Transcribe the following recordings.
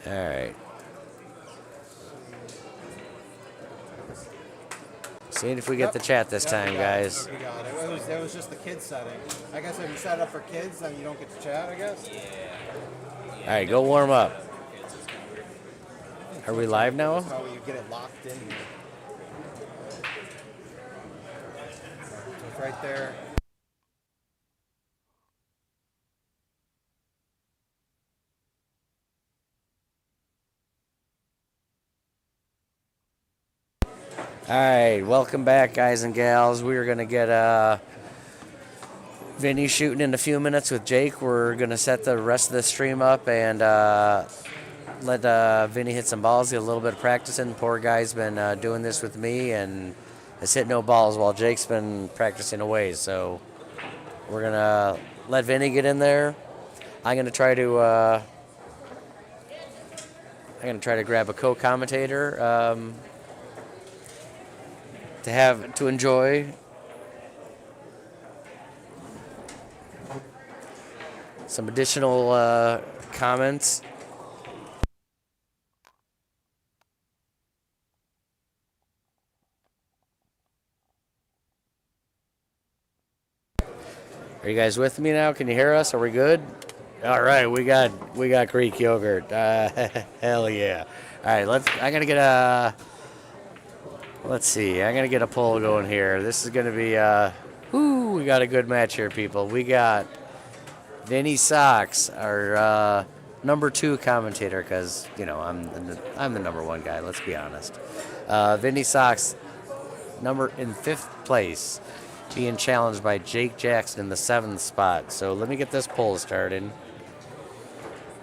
All right. Seeing if we get the chat this time, guys. We got it. It was just the kids setting. I guess if you set it up for kids, then you don't get to chat, I guess? All right, go warm up. Are we live now? That's how you get it locked in. It's right there. All right, welcome back, guys and gals. We are going to get Vinnie shooting in a few minutes with Jake. We're going to set the rest of the stream up and let Vinnie hit some balls, get a little bit of practice in. Poor guy's been doing this with me and has hit no balls while Jake's been practicing away. So we're going to let Vinnie get in there. I'm going to try to grab a co-commentator. To enjoy some additional comments. Are you guys with me now? Can you hear us? Are we good? All right, we got Greek yogurt. Hell yeah! All right, I'm gonna get a. Let's see. I'm gonna get a poll going here. This is gonna be. We got a good match here, people. We got Vinnie Sox, our number 2 commentator, because I'm the number 1 guy. Let's be honest. Vinnie Sox, in 5th place, being challenged by Jake Jackson in the 7th spot. So let me get this poll started.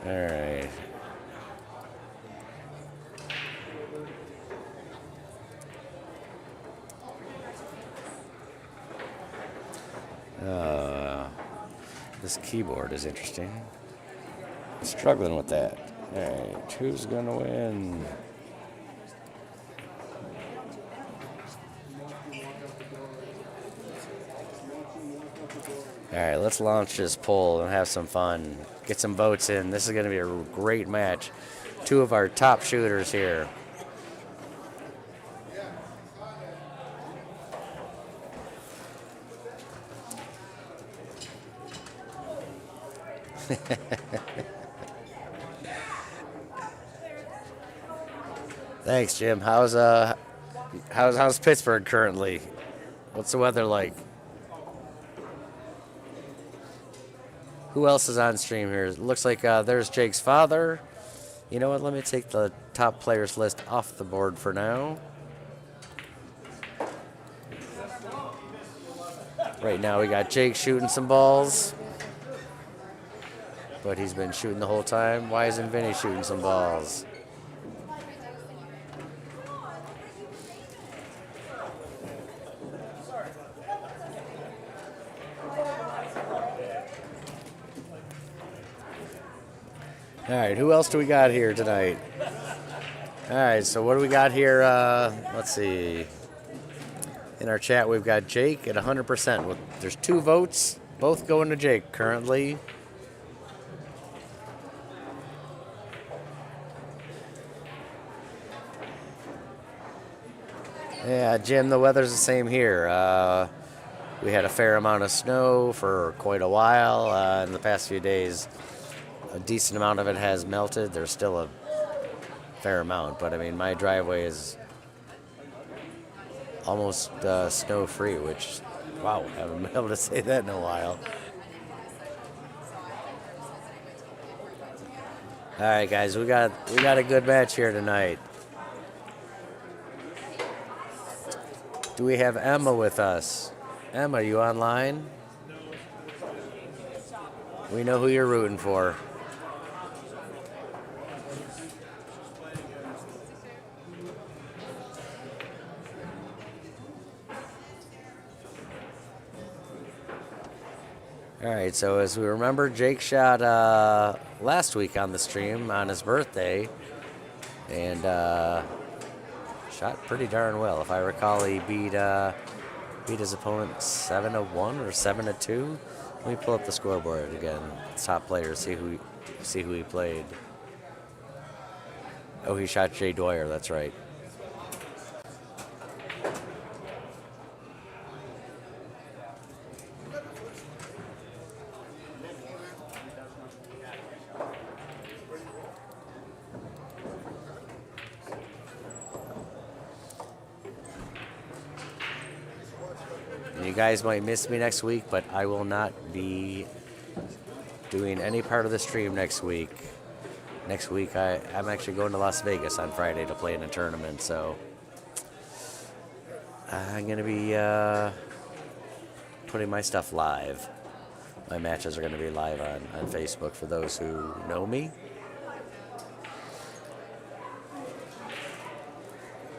All right. This keyboard is interesting. I'm struggling with that. All right, who's gonna win? All right, let's launch this poll and have some fun. Get some votes in. This is gonna be a great match. 2 of our top shooters here. Thanks, Jim. How's Pittsburgh currently? What's the weather like? Who else is on stream here? It looks like there's Jake's father. You know what? Let me take the top players list off the board for now. Right now we got Jake shooting some balls. But he's been shooting the whole time. Why isn't Vinnie shooting some balls? All right, who else do we got here tonight? All right, so what do we got here? Let's see. In our chat, we've got Jake at 100%. There's 2 votes, both going to Jake currently. Yeah, Jim, the weather's the same here. We had a fair amount of snow for quite a while in the past few days. A decent amount of it has melted. There's still a fair amount, but I mean, my driveway is almost snow-free, which, wow, I haven't been able to say that in a while. All right, guys, we got a good match here tonight. Do we have Emma with us? Emma, you online? We know who you're rooting for. All right, so as we remember, Jake shot last week on the stream on his birthday, and shot pretty darn well. If I recall, he beat his opponent 7-1 or 7-2. Let me pull up the scoreboard again. Top players, see who he played. Oh, he shot Jay Dwyer. That's right. You guys might miss me next week, but I will not be doing any part of the stream next week. Next week, I'm actually going to Las Vegas on Friday to play in a tournament, so I'm going to be putting my stuff live. My matches are going to be live on Facebook for those who know me.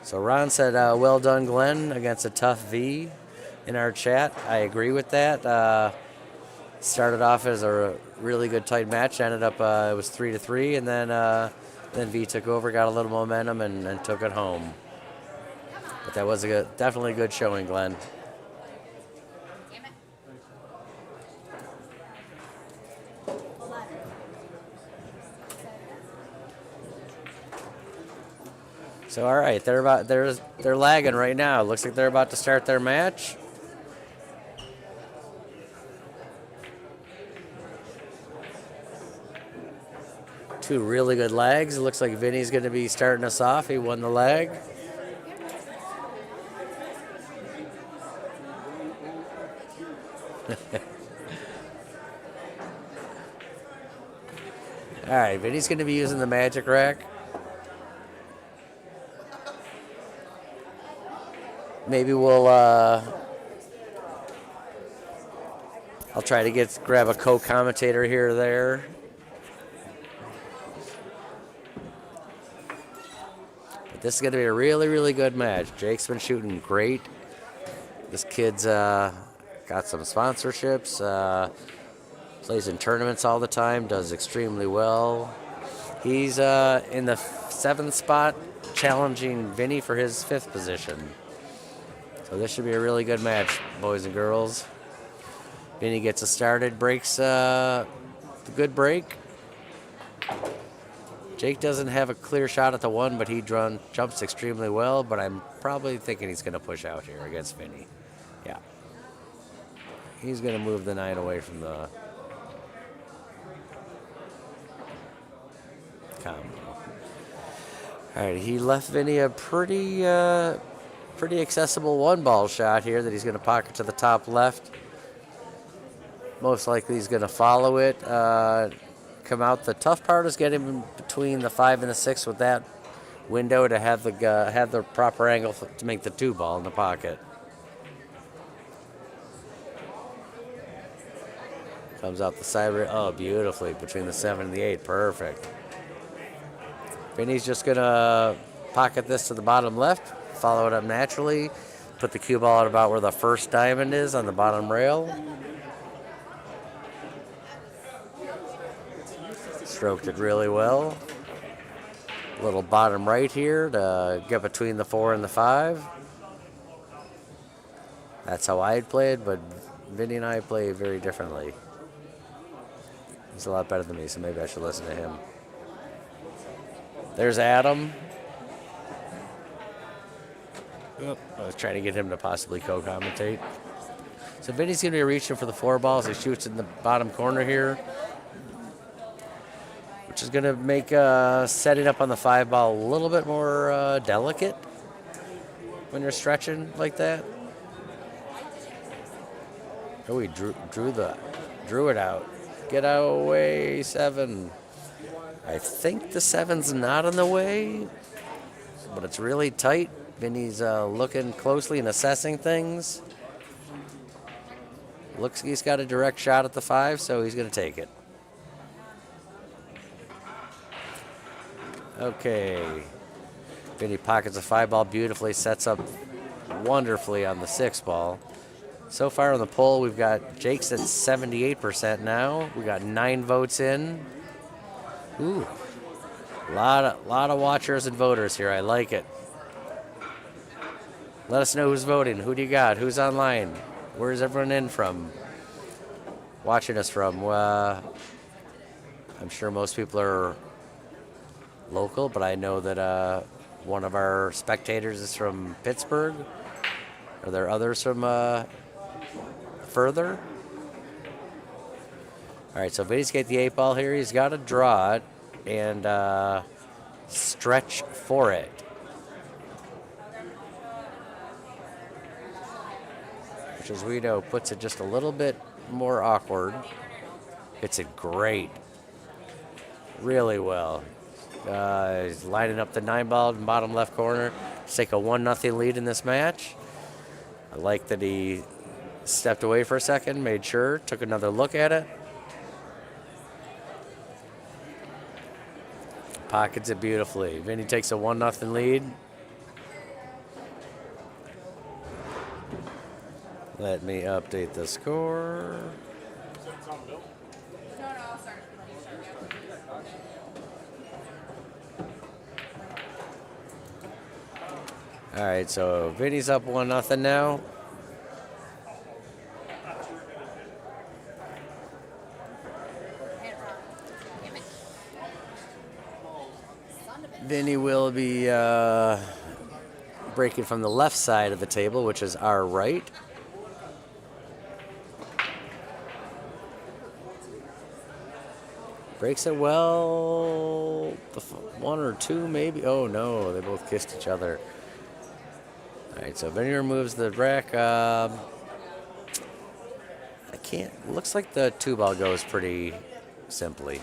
So Ron said, well done, Glenn, against a tough V in our chat. I agree with that. Started off as a really good tight match. Ended up, it was 3-3, and then V took over, got a little momentum, and took it home. But that was definitely a good showing, Glenn. So all right, they're lagging right now. Looks like they're about to start their match. Two really good lags. It looks like Vinny's going to be starting us off. He won the lag. All right, Vinny's going to be using the magic rack. Maybe we'll I'll try to grab a co-commentator here or there. But this is going to be a really, really good match. Jake's been shooting great. This kid's got some sponsorships, plays in tournaments all the time, does extremely well. He's in the 7th spot, challenging Vinny for his 5th position. So this should be a really good match, boys and girls. Vinny gets us started, breaks the good break. Jake doesn't have a clear shot at the 1, but he jumps extremely well, but I'm probably thinking he's going to push out here against Vinny. Yeah. He's going to move the 9 away from the combo. All right, he left Vinny a pretty accessible 1-ball shot here that he's going to pocket to the top left. Most likely he's going to follow it, come out. The tough part is getting between the 5 and the 6 with that window to have the proper angle to make the 2-ball in the pocket. Comes out the side rail. Oh, beautifully between the 7 and the 8. Perfect. Vinny's just going to pocket this to the bottom left, follow it up naturally, put the cue ball at about where the first diamond is on the bottom rail. Stroked it really well. Little bottom right here to get between the 4 and the 5. That's how I'd play it, but Vinny and I play very differently. He's a lot better than me, so maybe I should listen to him. There's Adam. Oh, I was trying to get him to possibly co-commentate. So Vinny's going to be reaching for the 4 balls. He shoots in the bottom corner here, which is going to make setting up on the 5 ball a little bit more delicate when you're stretching like that. Oh, he drew it out. Get away, 7. I think the 7's not in the way, but it's really tight. Vinny's looking closely and assessing things. Looks he's got a direct shot at the 5, so he's going to take it. Okay. Vinny pockets a 5 ball beautifully, sets up wonderfully on the 6 ball. So far on the poll, we've got Jake's at 78% now. We got 9 votes in. Ooh, a lot of watchers and voters here. I like it. Let us know who's voting. Who do you got? Who's online? Where's everyone in from? Watching us from? I'm sure most people are local, but I know that one of our spectators is from Pittsburgh. Are there others from further? All right, so Vinny's got the 8-ball here. He's got to draw it and stretch for it. Which, as we know, puts it just a little bit more awkward. Hits it great. Really well. He's lining up the 9-ball in the bottom left corner to take a 1-0 lead in this match. I like that he stepped away for a second, made sure, took another look at it. Pockets it beautifully. Vinny takes a 1-0 lead. Let me update the score. All right, so Vinny's up 1-0 now. Vinny will be breaking from the left side of the table, which is our right. Breaks it well. One or two, maybe. Oh no, they both kissed each other. All right, so Vinny removes the rack. I can't. Looks like the 2-ball goes pretty simply.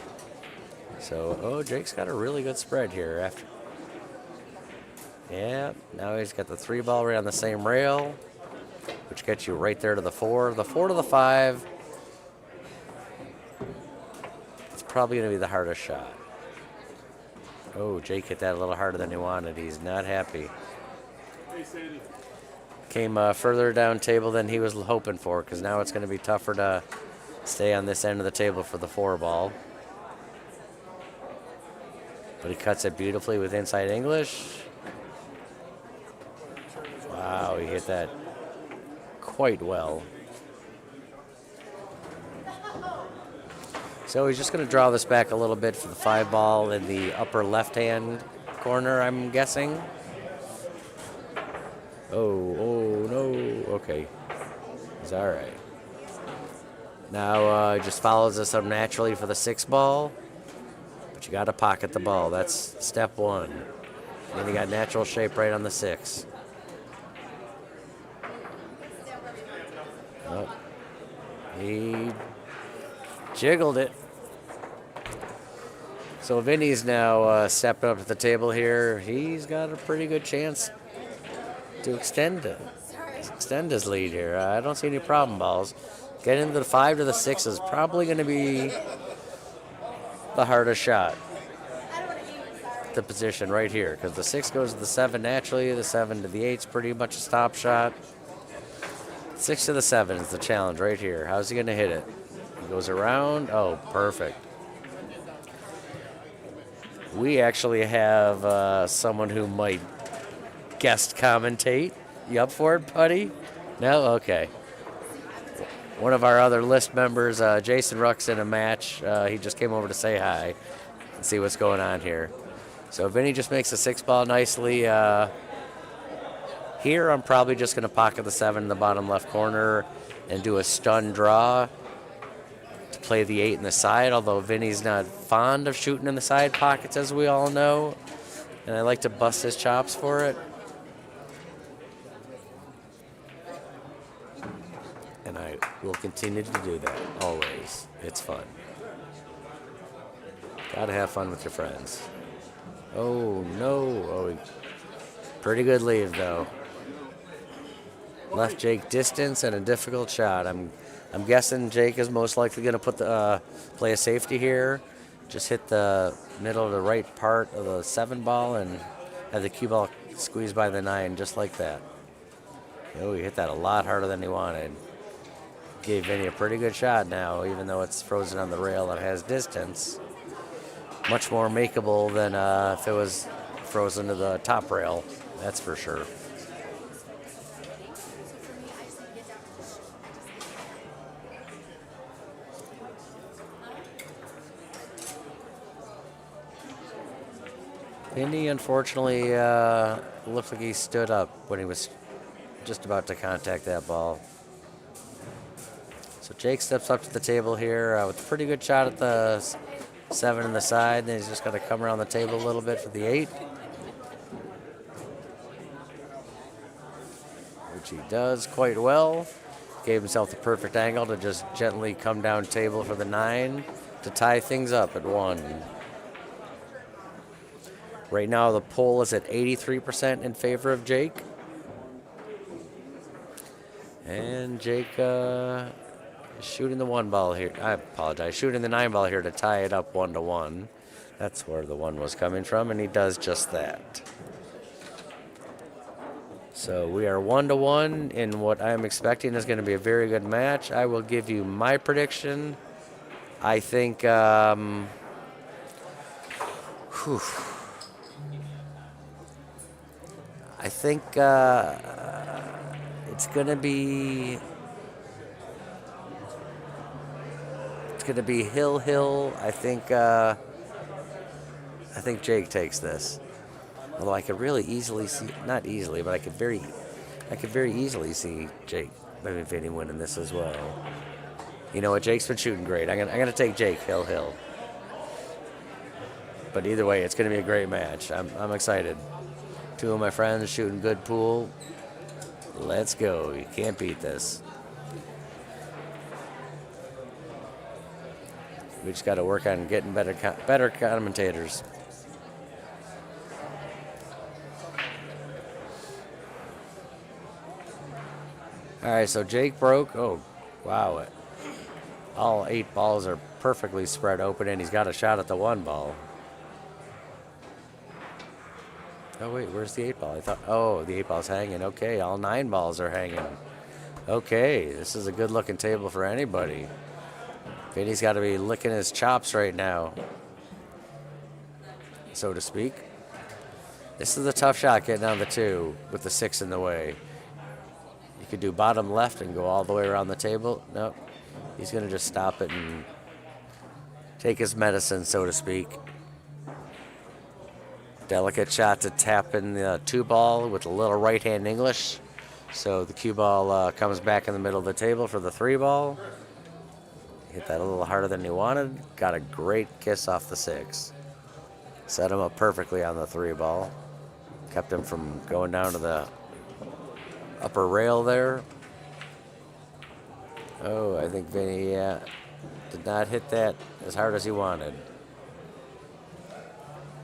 So, oh, Jake's got a really good spread here. After, yeah, now he's got the 3-ball right on the same rail, which gets you right there to the 4. The 4 to the 5. It's probably going to be the hardest shot. Oh, Jake hit that a little harder than he wanted. He's not happy. Came further down table than he was hoping for, because now it's going to be tougher to stay on this end of the table for the 4-ball. But he cuts it beautifully with inside English. Wow, he hit that quite well. So he's just going to draw this back a little bit for the 5-ball in the upper left-hand corner, I'm guessing. Oh, no. Okay. He's all right. Now he just follows us up naturally for the 6-ball. But you got to pocket the ball. That's step 1. Then you got natural shape right on the 6. Oh, he jiggled it. So Vinny's now stepping up to the table here. He's got a pretty good chance to extend his lead here. I don't see any problem balls. Getting into the 5 to the 6 is probably going to be the hardest shot. The position right here, because the 6 goes to the 7 naturally, the 7 to the 8 is pretty much a stop shot. 6 to the 7 is the challenge right here. How's he going to hit it? He goes around. Oh, perfect. We actually have someone who might guest commentate. You up for it, buddy? No? Okay. One of our other list members, Jason Ruck's in a match. He just came over to say hi and see what's going on here. So Vinny just makes a 6-ball nicely. Here I'm probably just going to pocket the 7 in the bottom left corner and do a stun draw to play the 8 in the side, although Vinny's not fond of shooting in the side pockets, as we all know. And I like to bust his chops for it. And I will continue to do that, always. It's fun. Gotta have fun with your friends. Oh, no. Oh, pretty good lead, though. Left Jake distance and a difficult shot. I'm guessing Jake is most likely going to play a safety here. Just hit the middle of the right part of the 7-ball and have the cue ball squeezed by the 9, just like that. Oh, he hit that a lot harder than he wanted. Gave Vinny a pretty good shot now, even though it's frozen on the rail and has distance. Much more makeable than if it was frozen to the top rail, that's for sure. Vinnie, unfortunately, looked like he stood up when he was just about to contact that ball. So Jake steps up to the table here with a pretty good shot at the 7 in the side. Then he's just got to come around the table a little bit for the 8. Which he does quite well. Gave himself the perfect angle to just gently come down table for the 9 to tie things up at 1. Right now the poll is at 83% in favor of Jake. And Jake shooting the 1 ball here. I apologize. Shooting the 9 ball here to tie it up 1-1. That's where the 1 was coming from, and he does just that. So we are 1-1 in what I'm expecting is going to be a very good match. I will give you my prediction. I think, I think it's going to be Hill. I think Jake takes this. Although I could really easily see, not easily, but I could very easily see Jake, maybe Vinnie winning this as well. You know what? Jake's been shooting great. I'm gonna take Jake Hill. But either way, it's gonna be a great match. I'm excited. 2 of my friends shooting good pool. Let's go. You can't beat this. We just got to work on getting better commentators. All right, so Jake broke. Oh, wow. All 8 balls are perfectly spread open, and he's got a shot at the 1 ball. Oh, wait, where's the 8 ball? I thought, oh, the 8 ball's hanging. Okay, all 9 balls are hanging. Okay, this is a good-looking table for anybody. Vinnie's got to be licking his chops right now, so to speak. This is a tough shot getting down the 2 with the 6 in the way. You could do bottom left and go all the way around the table. Nope. He's going to just stop it and take his medicine, so to speak. Delicate shot to tap in the 2 ball with a little right-hand English. So the cue ball comes back in the middle of the table for the 3 ball. Hit that a little harder than he wanted. Got a great kiss off the 6. Set him up perfectly on the 3 ball. Kept him from going down to the upper rail there. Oh, I think Vinnie did not hit that as hard as he wanted.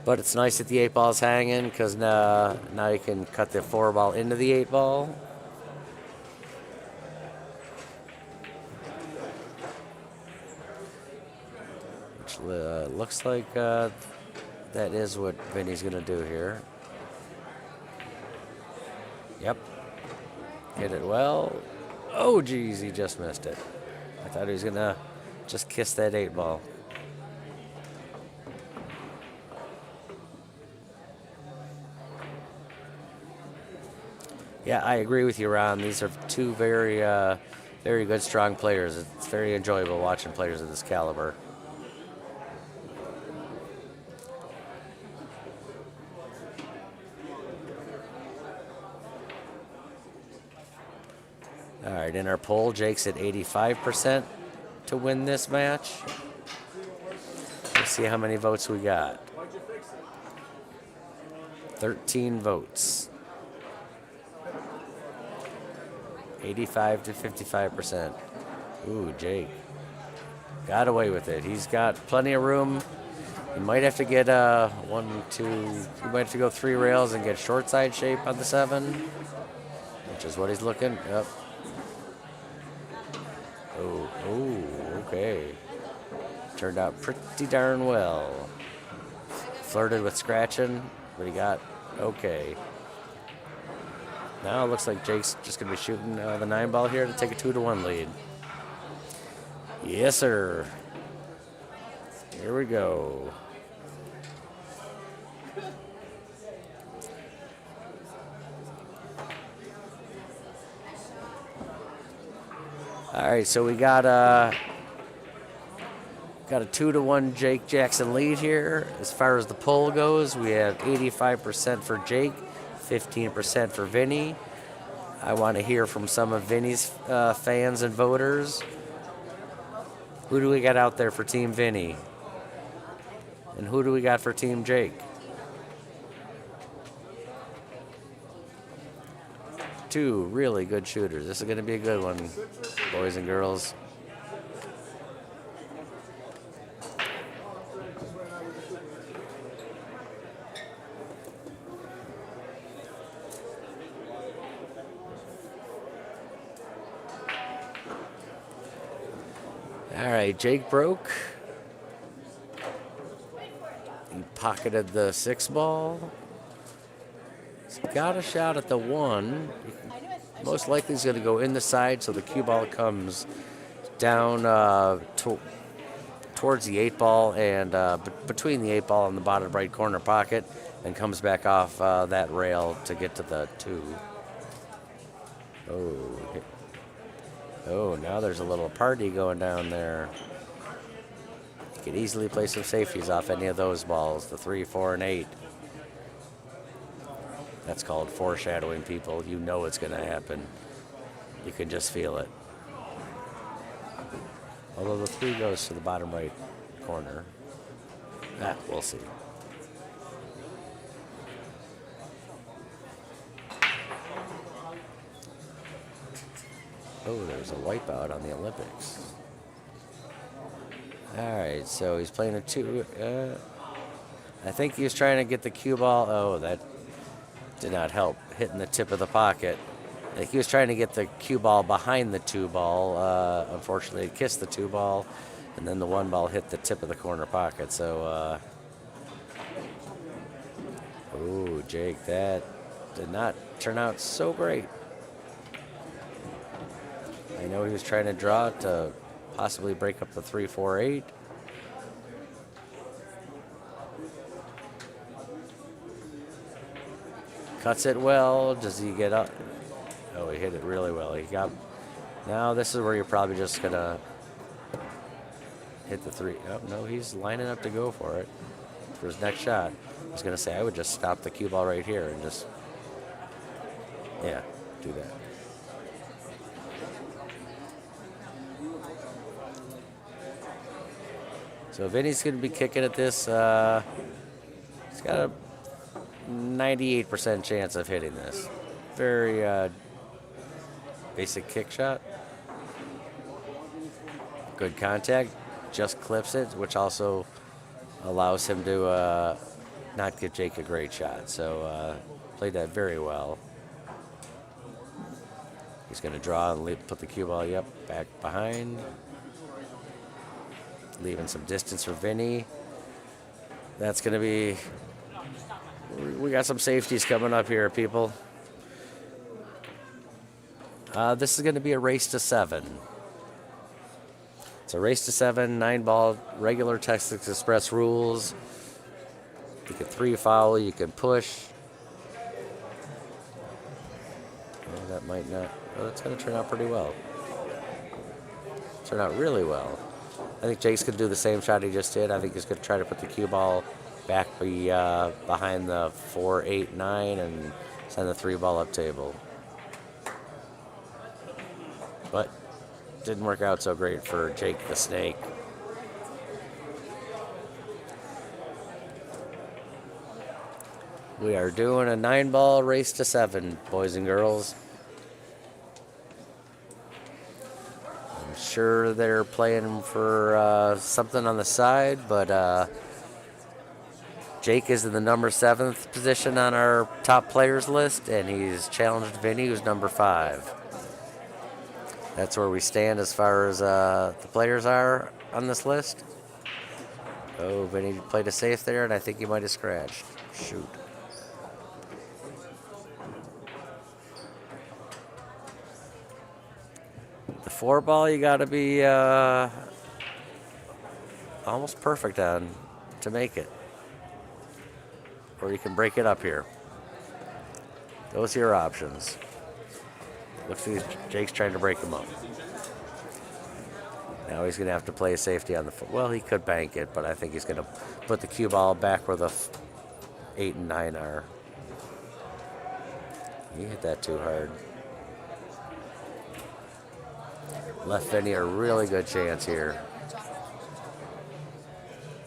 But it's nice that the 8 ball's hanging because now you can cut the 4 ball into the 8 ball. Which looks like that is what Vinnie's going to do here. Yep. Hit it well. Oh, geez, he just missed it. I thought he was going to just kiss that 8 ball. Yeah, I agree with you, Ron. These are 2 very good, strong players. It's very enjoyable watching players of this caliber. All right, in our poll, Jake's at 85% to win this match. Let's see how many votes we got. 13 votes. 85 to 55%. Ooh, Jake. Got away with it. He's got plenty of room. He might have to get 1, 2, he might have to go 3 rails and get short side shape on the 7, which is what he's looking. Yep. Oh, okay. Turned out pretty darn well. Flirted with scratching, but he got okay. Now it looks like Jake's just going to be shooting the 9 ball here to take a 2-1 lead. Yes, sir. Here we go. All right, so we got Got a 2-1 Jake Jackson lead here. As far as the poll goes, we have 85% for Jake, 15% for Vinnie. I want to hear from some of Vinnie's fans and voters. Who do we got out there for Team Vinnie? And who do we got for Team Jake? Two really good shooters. This is going to be a good one, boys and girls. All right, Jake broke. He pocketed the 6 ball. He's got a shot at the 1. Most likely he's going to go in the side, so the cue ball comes down towards the 8 ball and between the 8 ball and the bottom right corner pocket, and comes back off that rail to get to the 2. Oh, now there's a little party going down there. You could easily play some safeties off any of those balls, the 3, 4, and 8. That's called foreshadowing, people. You know it's going to happen. You can just feel it. Although the 3 goes to the bottom right corner. We'll see. Oh, there's a wipeout on the Olympics. All right, so he's playing a 2. I think he was trying to get the cue ball. Oh, that did not help, hitting the tip of the pocket. I think he was trying to get the cue ball behind the 2 ball. Unfortunately, it kissed the 2 ball, and then the 1 ball hit the tip of the corner pocket. So, oh, Jake, that did not turn out so great. I know he was trying to draw it to possibly break up the 3, 4, 8. Cuts it well. Does he get up? Oh, he hit it really well. Now this is where you're probably just going to hit the 3. Oh, no, he's lining up to go for it for his next shot. I was going to say, I would just stop the cue ball right here and just, yeah, do that. So Vinny's going to be kicking at this. He's got a 98% chance of hitting this. Very basic kick shot. Good contact. Just clips it, which also allows him to not give Jake a great shot. So played that very well. He's going to draw and put the cue ball, back behind. Leaving some distance for Vinny. That's going to be... We got some safeties coming up here, people. This is going to be a race to 7. It's a race to 7, 9-ball, regular Texas Express rules. You can 3 foul, you can push. Oh, that might not... Oh, that's going to turn out pretty well. Turn out really well. I think Jake's going to do the same shot he just did. I think he's going to try to put the cue ball back behind the 4, 8, 9 and send the 3 ball up table. But didn't work out so great for Jake the Snake. We are doing a 9-ball race to 7, boys and girls. Sure, they're playing for something on the side, but Jake is in the number 7th position on our top players list, and he's challenged Vinny, who's number 5. That's where we stand as far as the players are on this list. Oh, Vinny played a safe there, and I think he might have scratched. Shoot. The 4 ball you got to be almost perfect on to make it. Or you can break it up here. Those are your options. Looks like Jake's trying to break them up. Now he's going to have to play safety on the foot. Well, he could bank it, but I think he's going to put the cue ball back where the 8 and 9 are. He hit that too hard. Left Vinnie a really good chance here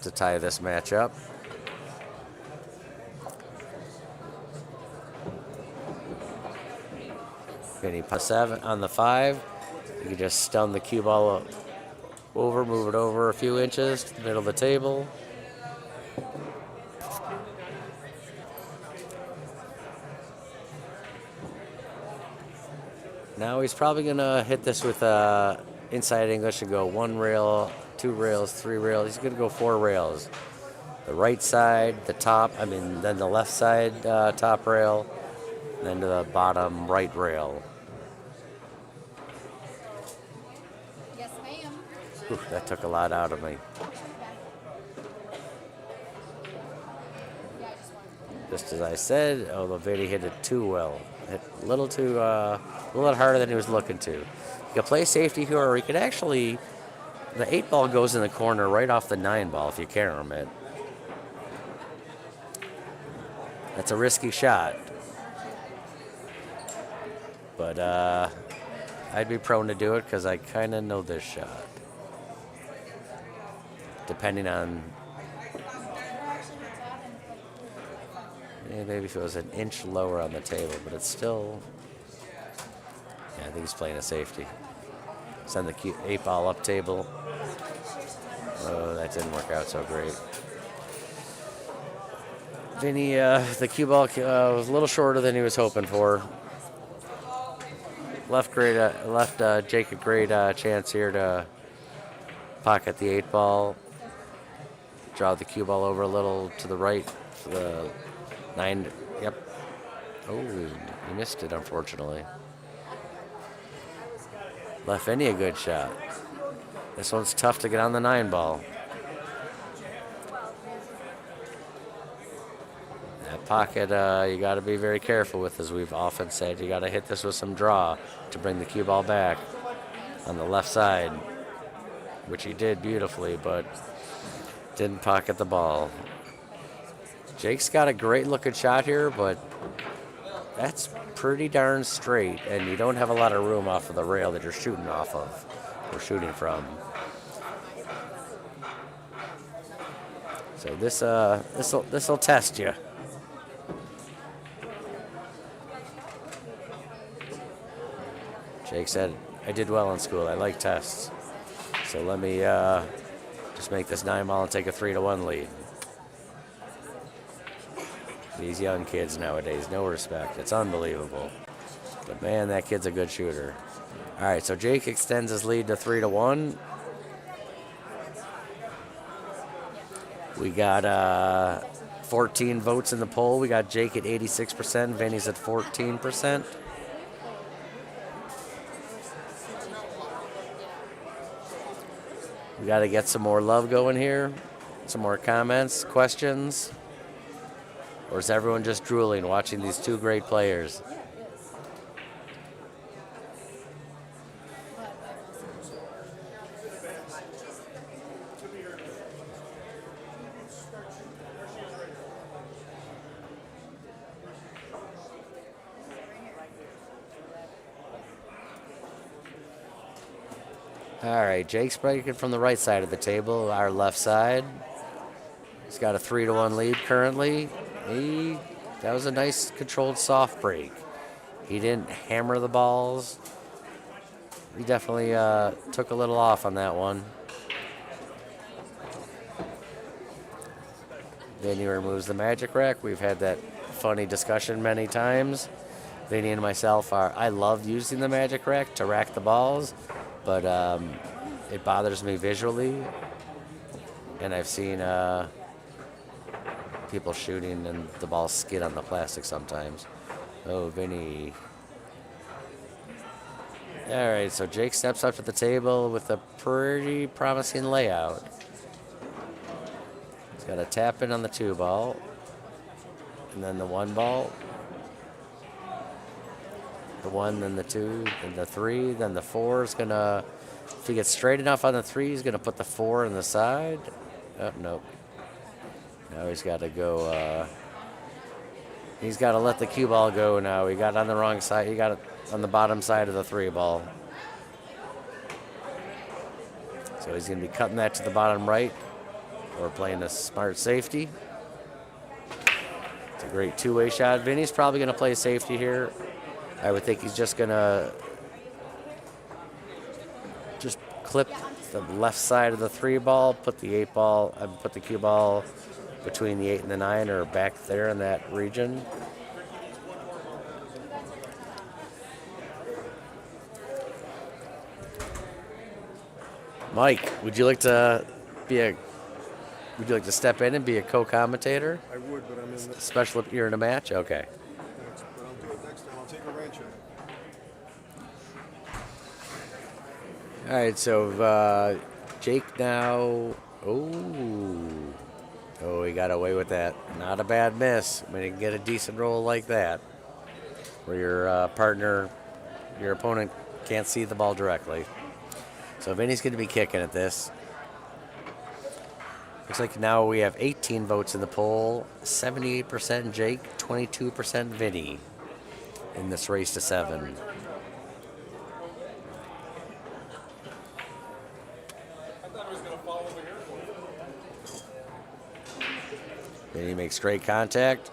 to tie this match up. Vinnie plus 7 on the 5. You can just stun the cue ball up over, move it over a few inches to the middle of the table. Now he's probably going to hit this with inside English and go 1 rail, 2 rails, 3 rails. He's going to go 4 rails. The right side, the top, then the left side top rail, and then to the bottom right rail. Yes, ma'am. Whew, that took a lot out of me. Just as I said, although Vinnie hit it too well. Hit a little harder than he was looking to. You could play safety here, or he could actually, the 8 ball goes in the corner right off the 9 ball if you carom it. That's a risky shot. But I'd be prone to do it because I kind of know this shot. Depending on, maybe if it was an inch lower on the table, but it's still, I think he's playing a safety. Send the 8 ball up table. Oh, that didn't work out so great. Vinnie, the cue ball was a little shorter than he was hoping for. Left Jake a great chance here to pocket the 8 ball. Draw the cue ball over a little to the right for the 9. Yep. Oh, he missed it, unfortunately. Left Vinnie a good shot. This one's tough to get on the 9 ball. That pocket, you got to be very careful with, as we've often said. You got to hit this with some draw to bring the cue ball back on the left side, which he did beautifully, but didn't pocket the ball. Jake's got a great looking shot here, but that's pretty darn straight, and you don't have a lot of room off of the rail that you're shooting off of, or shooting from. So this'll test you. Jake said, I did well in school. I like tests. So let me just make this 9 ball and take a 3-1 lead. These young kids nowadays, no respect. It's unbelievable. But man, that kid's a good shooter. All right, so Jake extends his lead to 3-1. We got 14 votes in the poll. We got Jake at 86%, Vinnie's at 14%. We got to get some more love going here, some more comments, questions. Or is everyone just drooling watching these two great players? All right, Jake's breaking from the right side of the table, our left side. He's got a 3-1 lead currently. That was a nice controlled soft break. He didn't hammer the balls. He definitely took a little off on that one. Vinnie removes the magic rack. We've had that funny discussion many times. Vinnie and myself I love using the magic rack to rack the balls, but it bothers me visually. And I've seen people shooting and the balls skid on the plastic sometimes. Oh, Vinnie. All right, so Jake steps up to the table with a pretty promising layout. He's got a tap in on the 2 ball, and then the 1 ball. The 1, then the 2, then the 3, then the 4 is gonna If he gets straight enough on the 3, he's going to put the 4 in the side. Oh, nope. Now he's got to go. He's got to let the cue ball go now. He got on the wrong side. He got it on the bottom side of the 3 ball. So he's going to be cutting that to the bottom right or playing a smart safety. It's a great two-way shot. Vinny's probably going to play safety here. I would think he's just going to just clip the left side of the 3 ball, put the 8 ball, put the cue ball between the 8 and the 9 or back there in that region. Mike, would you like to step in and be a co-commentator? I would, but I'm in the Special, you're in a match? Okay. next, but I'll do it next time. I'll take a rancher. All right, so Jake now. Oh, he got away with that. Not a bad miss. When you can get a decent roll like that, where your partner, your opponent can't see the ball directly. So Vinny's going to be kicking at this. Looks like now we have 18 votes in the poll. 78% Jake, 22% Vinny in this race to 7. Vinny makes great contact.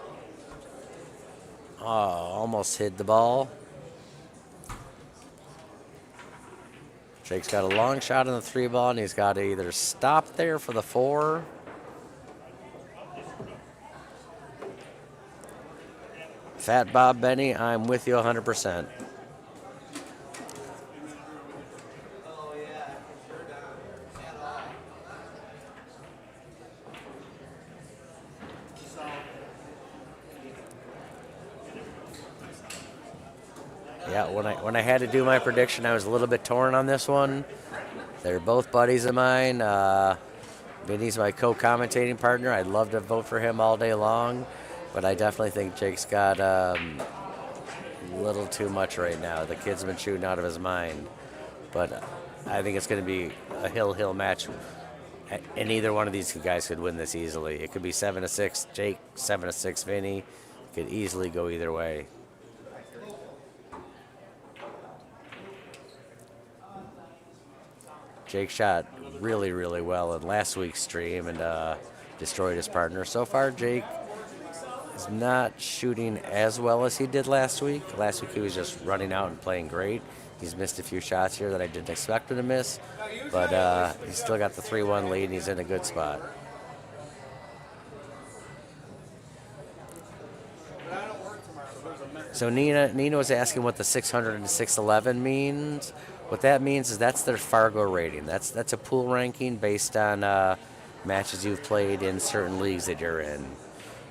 Oh, almost hid the ball. Jake's got a long shot on the 3 ball, and he's got to either stop there for the 4. Fat Bob Benny, I'm with you 100%. Yeah, when I had to do my prediction, I was a little bit torn on this one. They're both buddies of mine. Vinny's my co-commentating partner. I'd love to vote for him all day long, but I definitely think Jake's got a little too much right now. The kid's been shooting out of his mind, but I think it's going to be a hill match, and either one of these guys could win this easily. It could be 7-6 Jake, 7-6 Vinny. It could easily go either way. Jake shot really, really well in last week's stream and destroyed his partner. So far, Jake is not shooting as well as he did last week. Last week, he was just running out and playing great. He's missed a few shots here that I didn't expect him to miss, but he's still got the 3-1 lead, and he's in a good spot. So Nina was asking what the 600 and 611 means. What that means is that's their Fargo rating. That's a pool ranking based on matches you've played in certain leagues that you're in.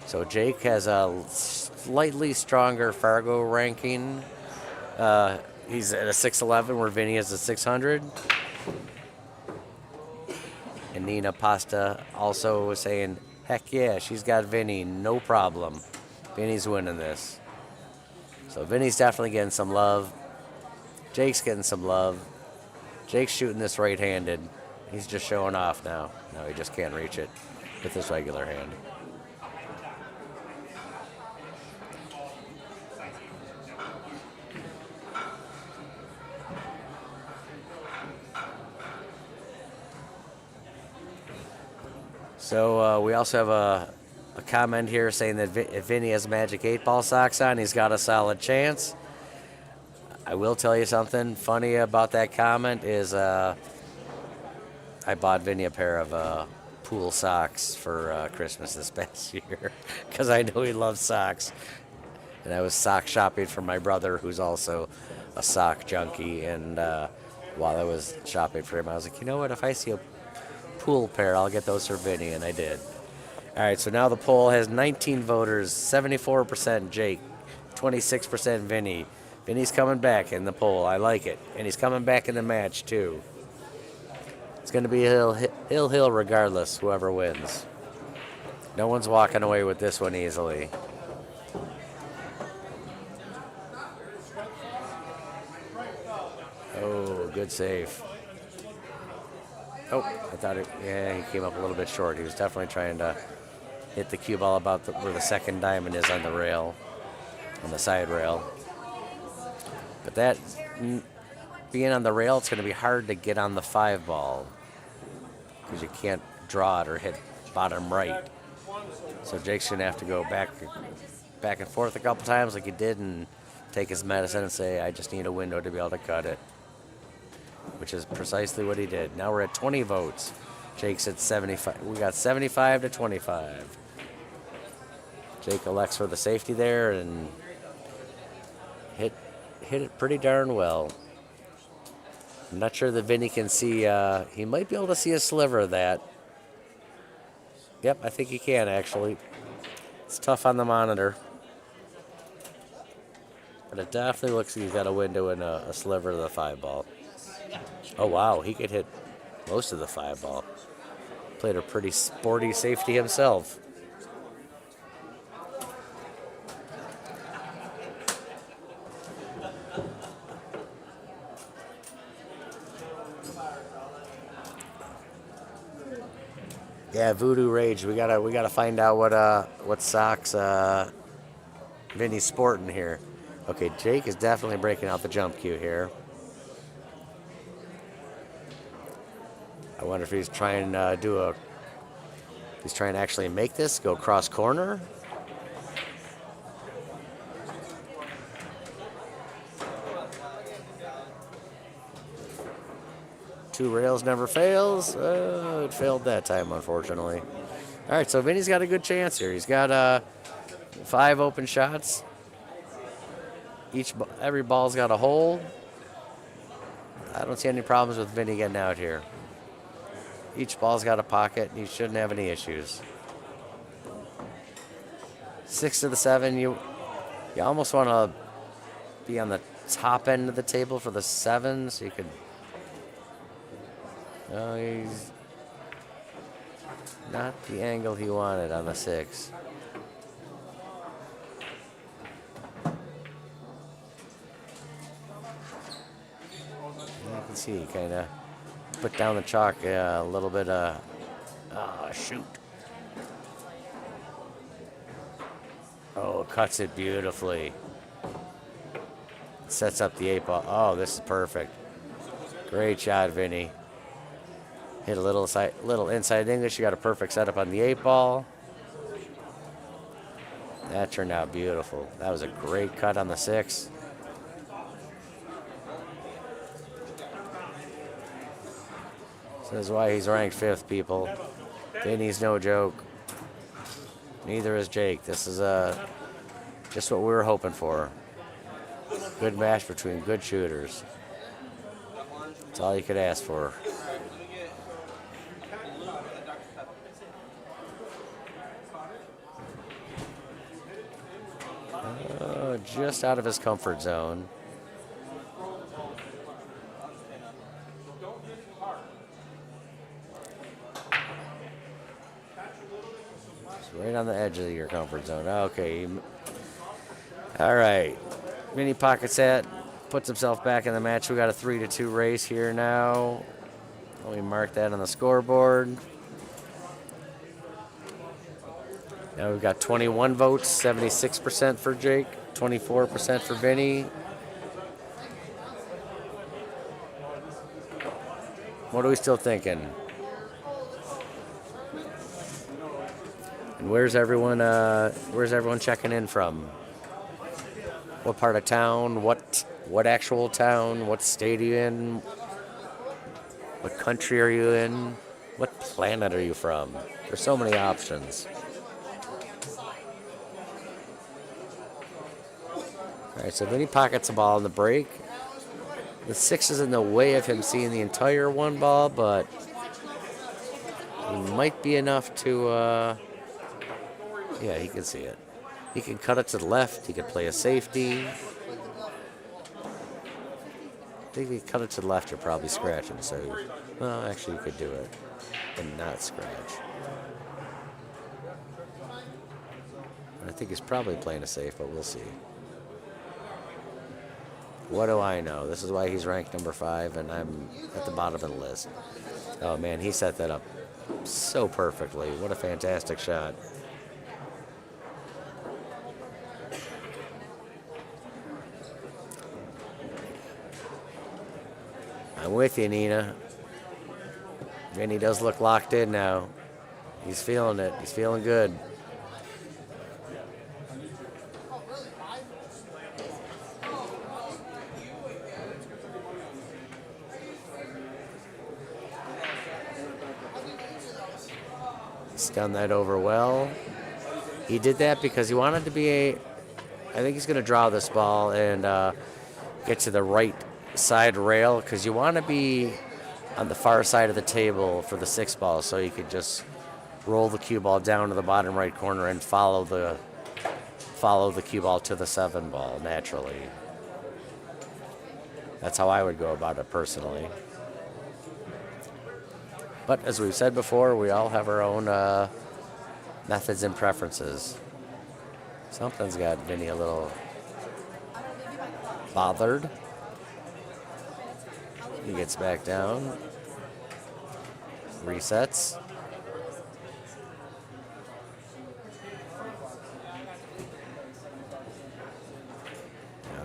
So Jake has a slightly stronger Fargo ranking. He's at a 611 where Vinny is a 600. And Nina Pasta also was saying, heck yeah, she's got Vinny, no problem. Vinny's winning this. So Vinny's definitely getting some love. Jake's getting some love. Jake's shooting this right-handed. He's just showing off now. No, he just can't reach it with his regular hand. So we also have a comment here saying that if Vinny has Magic 8-ball socks on, he's got a solid chance. I will tell you something funny about that comment is I bought Vinny a pair of pool socks for Christmas this past year because I know he loves socks. And I was sock shopping for my brother, who's also a sock junkie. And while I was shopping for him, I was like, you know what? If I see a pool pair, I'll get those for Vinny, and I did. All right, so now the poll has 19 voters, 74% Jake, 26% Vinny. Vinny's coming back in the poll. I like it. And he's coming back in the match, too. It's going to be hill regardless, whoever wins. No one's walking away with this one easily. Oh, good save. Oh, I thought it. Yeah, he came up a little bit short. He was definitely trying to hit the cue ball about where the second diamond is on the rail, on the side rail. But that being on the rail, it's going to be hard to get on the 5 ball because you can't draw it or hit bottom right. So Jake's going to have to go back and forth a couple times like he did and take his medicine and say, I just need a window to be able to cut it, which is precisely what he did. Now we're at 20 votes. Jake's at 75. We got 75 to 25. Jake elects for the safety there and hit it pretty darn well. I'm not sure that Vinnie can see. He might be able to see a sliver of that. Yep, I think he can actually. It's tough on the monitor. But it definitely looks like he's got a window and a sliver of the 5 ball. Oh, wow, he could hit most of the 5 ball. Played a pretty sporty safety himself. Yeah, Voodoo Rage. We gotta find out what socks Vinny's sporting here. Okay, Jake is definitely breaking out the jump cue here. I wonder if he's trying to he's trying to actually make this go cross corner. Two rails never fails. It failed that time, unfortunately. All right, so Vinny's got a good chance here. He's got 5 open shots. Every ball's got a hole. I don't see any problems with Vinny getting out here. Each ball's got a pocket, and he shouldn't have any issues. 6 to the 7. You almost want to be on the top end of the table for the 7, so you could. No, he's not the angle he wanted on the 6. You can see he kind of put down the chalk a little bit. Shoot. Oh, cuts it beautifully. Sets up the 8 ball. Oh, this is perfect. Great shot, Vinny. Hit a little inside English. You got a perfect setup on the 8 ball. That turned out beautiful. That was a great cut on the 6. This is why he's ranked 5th, people. Vinny's no joke. Neither is Jake. This is just what we were hoping for. Good match between good shooters. That's all you could ask for. Just out of his comfort zone. It's right on the edge of your comfort zone. Okay. All right. Vinny pockets that. Puts himself back in the match. We got a 3-2 race here now. Let me mark that on the scoreboard. Now we've got 21 votes, 76% for Jake, 24% for Vinny. What are we still thinking? And where's everyone checking in from? What part of town? What actual town? What state are you in? What country are you in? What planet are you from? There's so many options. All right, so Vinny pockets the ball in the break. The 6 is in the way of him seeing the entire 1 ball, but he might be enough to, yeah, he can see it. He can cut it to the left. He could play a safety. I think if you cut it to the left, you're probably scratching. So, well, actually, you could do it and not scratch. I think he's probably playing a safe, but we'll see. What do I know? This is why he's ranked number 5, and I'm at the bottom of the list. Oh man, he set that up so perfectly. What a fantastic shot. I'm with you, Nina. Vinny does look locked in now. He's feeling it. He's feeling good. He's done that over well. He did that because he wanted to be a. I think he's going to draw this ball and get to the right side rail because you want to be on the far side of the table for the 6 ball so you could just roll the cue ball down to the bottom right corner and follow the cue ball to the 7 ball naturally. That's how I would go about it personally. But as we've said before, we all have our own methods and preferences. Something's got Vinny a little bothered. He gets back down. Resets.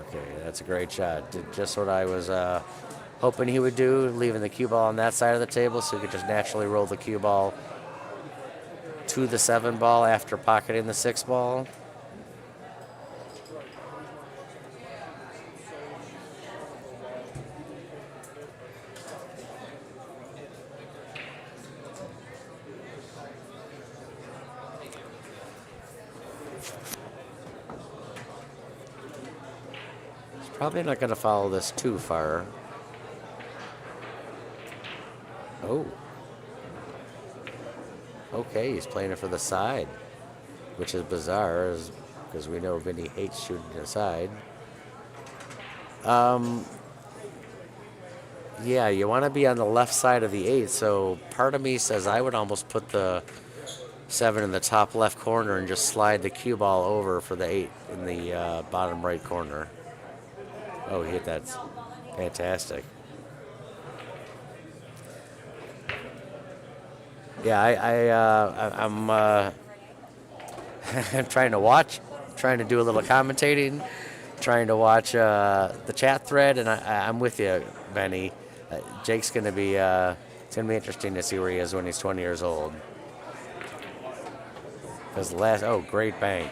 Okay, that's a great shot. Did just what I was hoping he would do, leaving the cue ball on that side of the table so he could just naturally roll the cue ball to the 7 ball after pocketing the 6 ball. Probably not going to follow this too far. Oh. Okay, he's playing it for the side, which is bizarre because we know Vinny hates shooting aside. Yeah, you want to be on the left side of the 8, so part of me says I would almost put the 7 in the top left corner and just slide the cue ball over for the 8 in the bottom right corner. Oh, he hit that. Fantastic. Yeah, I'm I'm trying to do a little commentating, trying to watch the chat thread, and I'm with you, Benny. Jake's gonna be it's gonna be interesting to see where he is when he's 20 years old. Because great bank.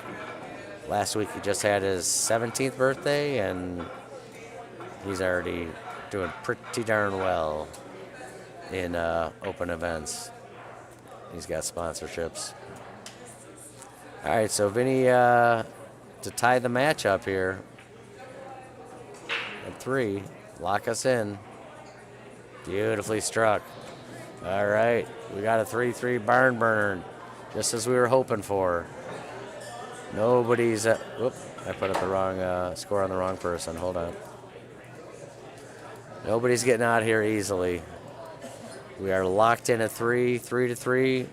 Last week he just had his 17th birthday, and he's already doing pretty darn well in open events. He's got sponsorships. All right, so Vinny to tie the match up here at 3, lock us in. Beautifully struck. All right, we got a 3-3 barn burner, just as we were hoping for. Nobody's. Whoop! I put up the wrong score on the wrong person. Hold on. Nobody's getting out here easily. We are locked in at 3-3.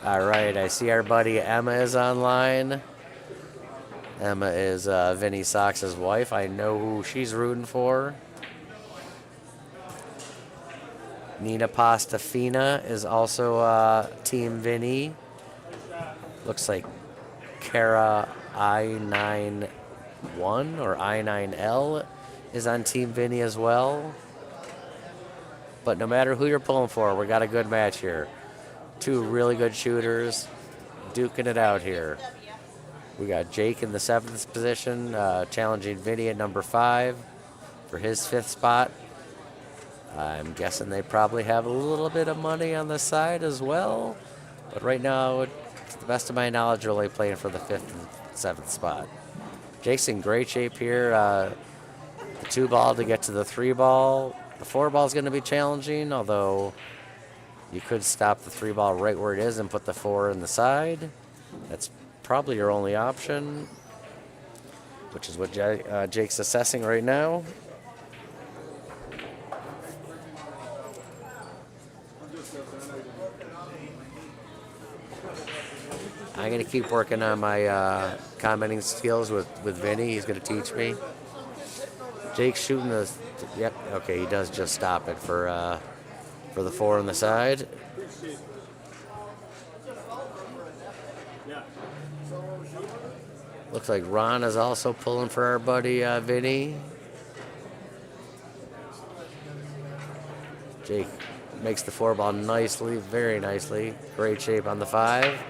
All right, I see our buddy Emma is online. Emma is Vinny Sox's wife. I know who she's rooting for. Nina Pastafina is also Team Vinny. Looks like Kara I91 or I9L is on Team Vinny as well. But no matter who you're pulling for, we got a good match here. 2 really good shooters duking it out here. We got Jake in the 7th position, challenging Vinny at number 5 for his 5th spot. I'm guessing they probably have a little bit of money on the side as well. But right now, to the best of my knowledge, they're only playing for the 5th and 7th spot. Jake's in great shape here. The 2 ball to get to the 3 ball. The 4 ball is going to be challenging, although you could stop the 3 ball right where it is and put the 4 in the side. That's probably your only option, which is what Jake's assessing right now. I'm going to keep working on my commenting skills with Vinny. He's going to teach me. Jake's shooting the. Yep. Okay, he does just stop it for the 4 on the side. Looks like Ron is also pulling for our buddy Vinnie. Jake makes the 4 ball nicely, very nicely. Great shape on the 5.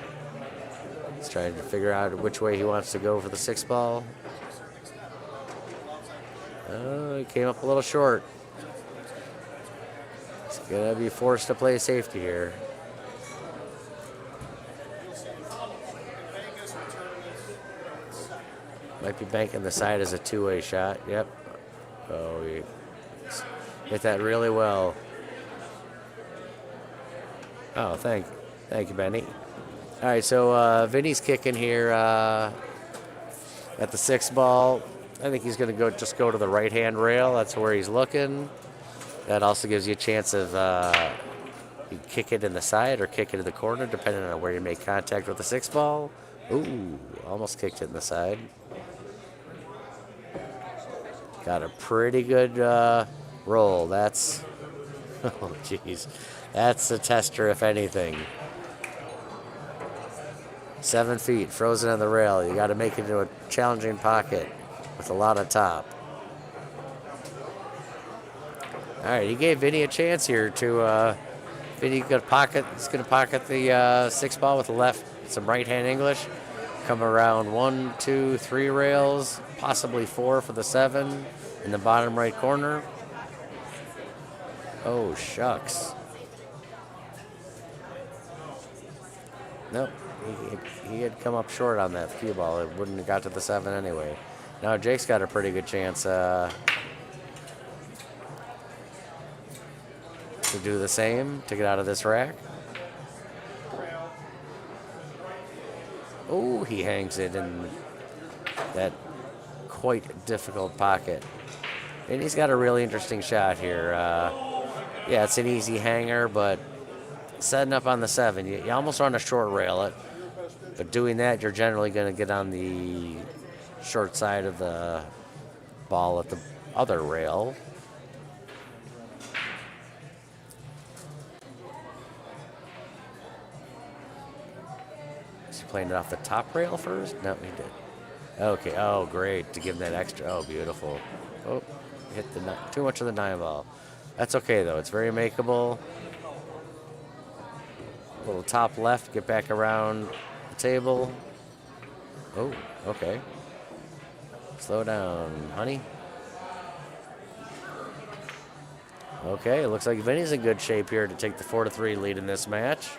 He's trying to figure out which way he wants to go for the 6 ball. Oh, he came up a little short. He's going to be forced to play safety here. Might be banking the side as a 2-way shot. Yep. Oh, he hit that really well. Oh, thank you, Benny. All right, so Vinny's kicking here at the 6 ball. I think he's going to just go to the right-hand rail. That's where he's looking. That also gives you a chance of you kick it in the side or kick it in the corner, depending on where you make contact with the 6 ball. Ooh, almost kicked it in the side. Got a pretty good roll. That's, oh, jeez. That's a tester, if anything. 7 feet, frozen on the rail. You got to make it into a challenging pocket with a lot of top. All right, he gave Vinny a chance here to. Vinny got pocket. He's going to pocket the 6 ball with the left, some right-hand English. Come around 1, 2, 3 rails, possibly 4 for the 7 in the bottom right corner. Oh, shucks. Nope, he had come up short on that cue ball. It wouldn't have got to the 7 anyway. Now Jake's got a pretty good chance to do the same, to get out of this rack. Oh, he hangs it in that quite difficult pocket. And he's got a really interesting shot here. Yeah, it's an easy hanger, but setting up on the 7, you almost want to short rail it. But doing that, you're generally going to get on the short side of the ball at the other rail. Is he playing it off the top rail first? No, he did. Okay, oh, great, to give him that extra. Oh, beautiful. Oh, hit too much of the 9 ball. That's okay, though. It's very makeable. Little top left, get back around the table. Oh, okay. Slow down, honey. Okay, it looks like Vinny's in good shape here to take the 4-3 lead in this match.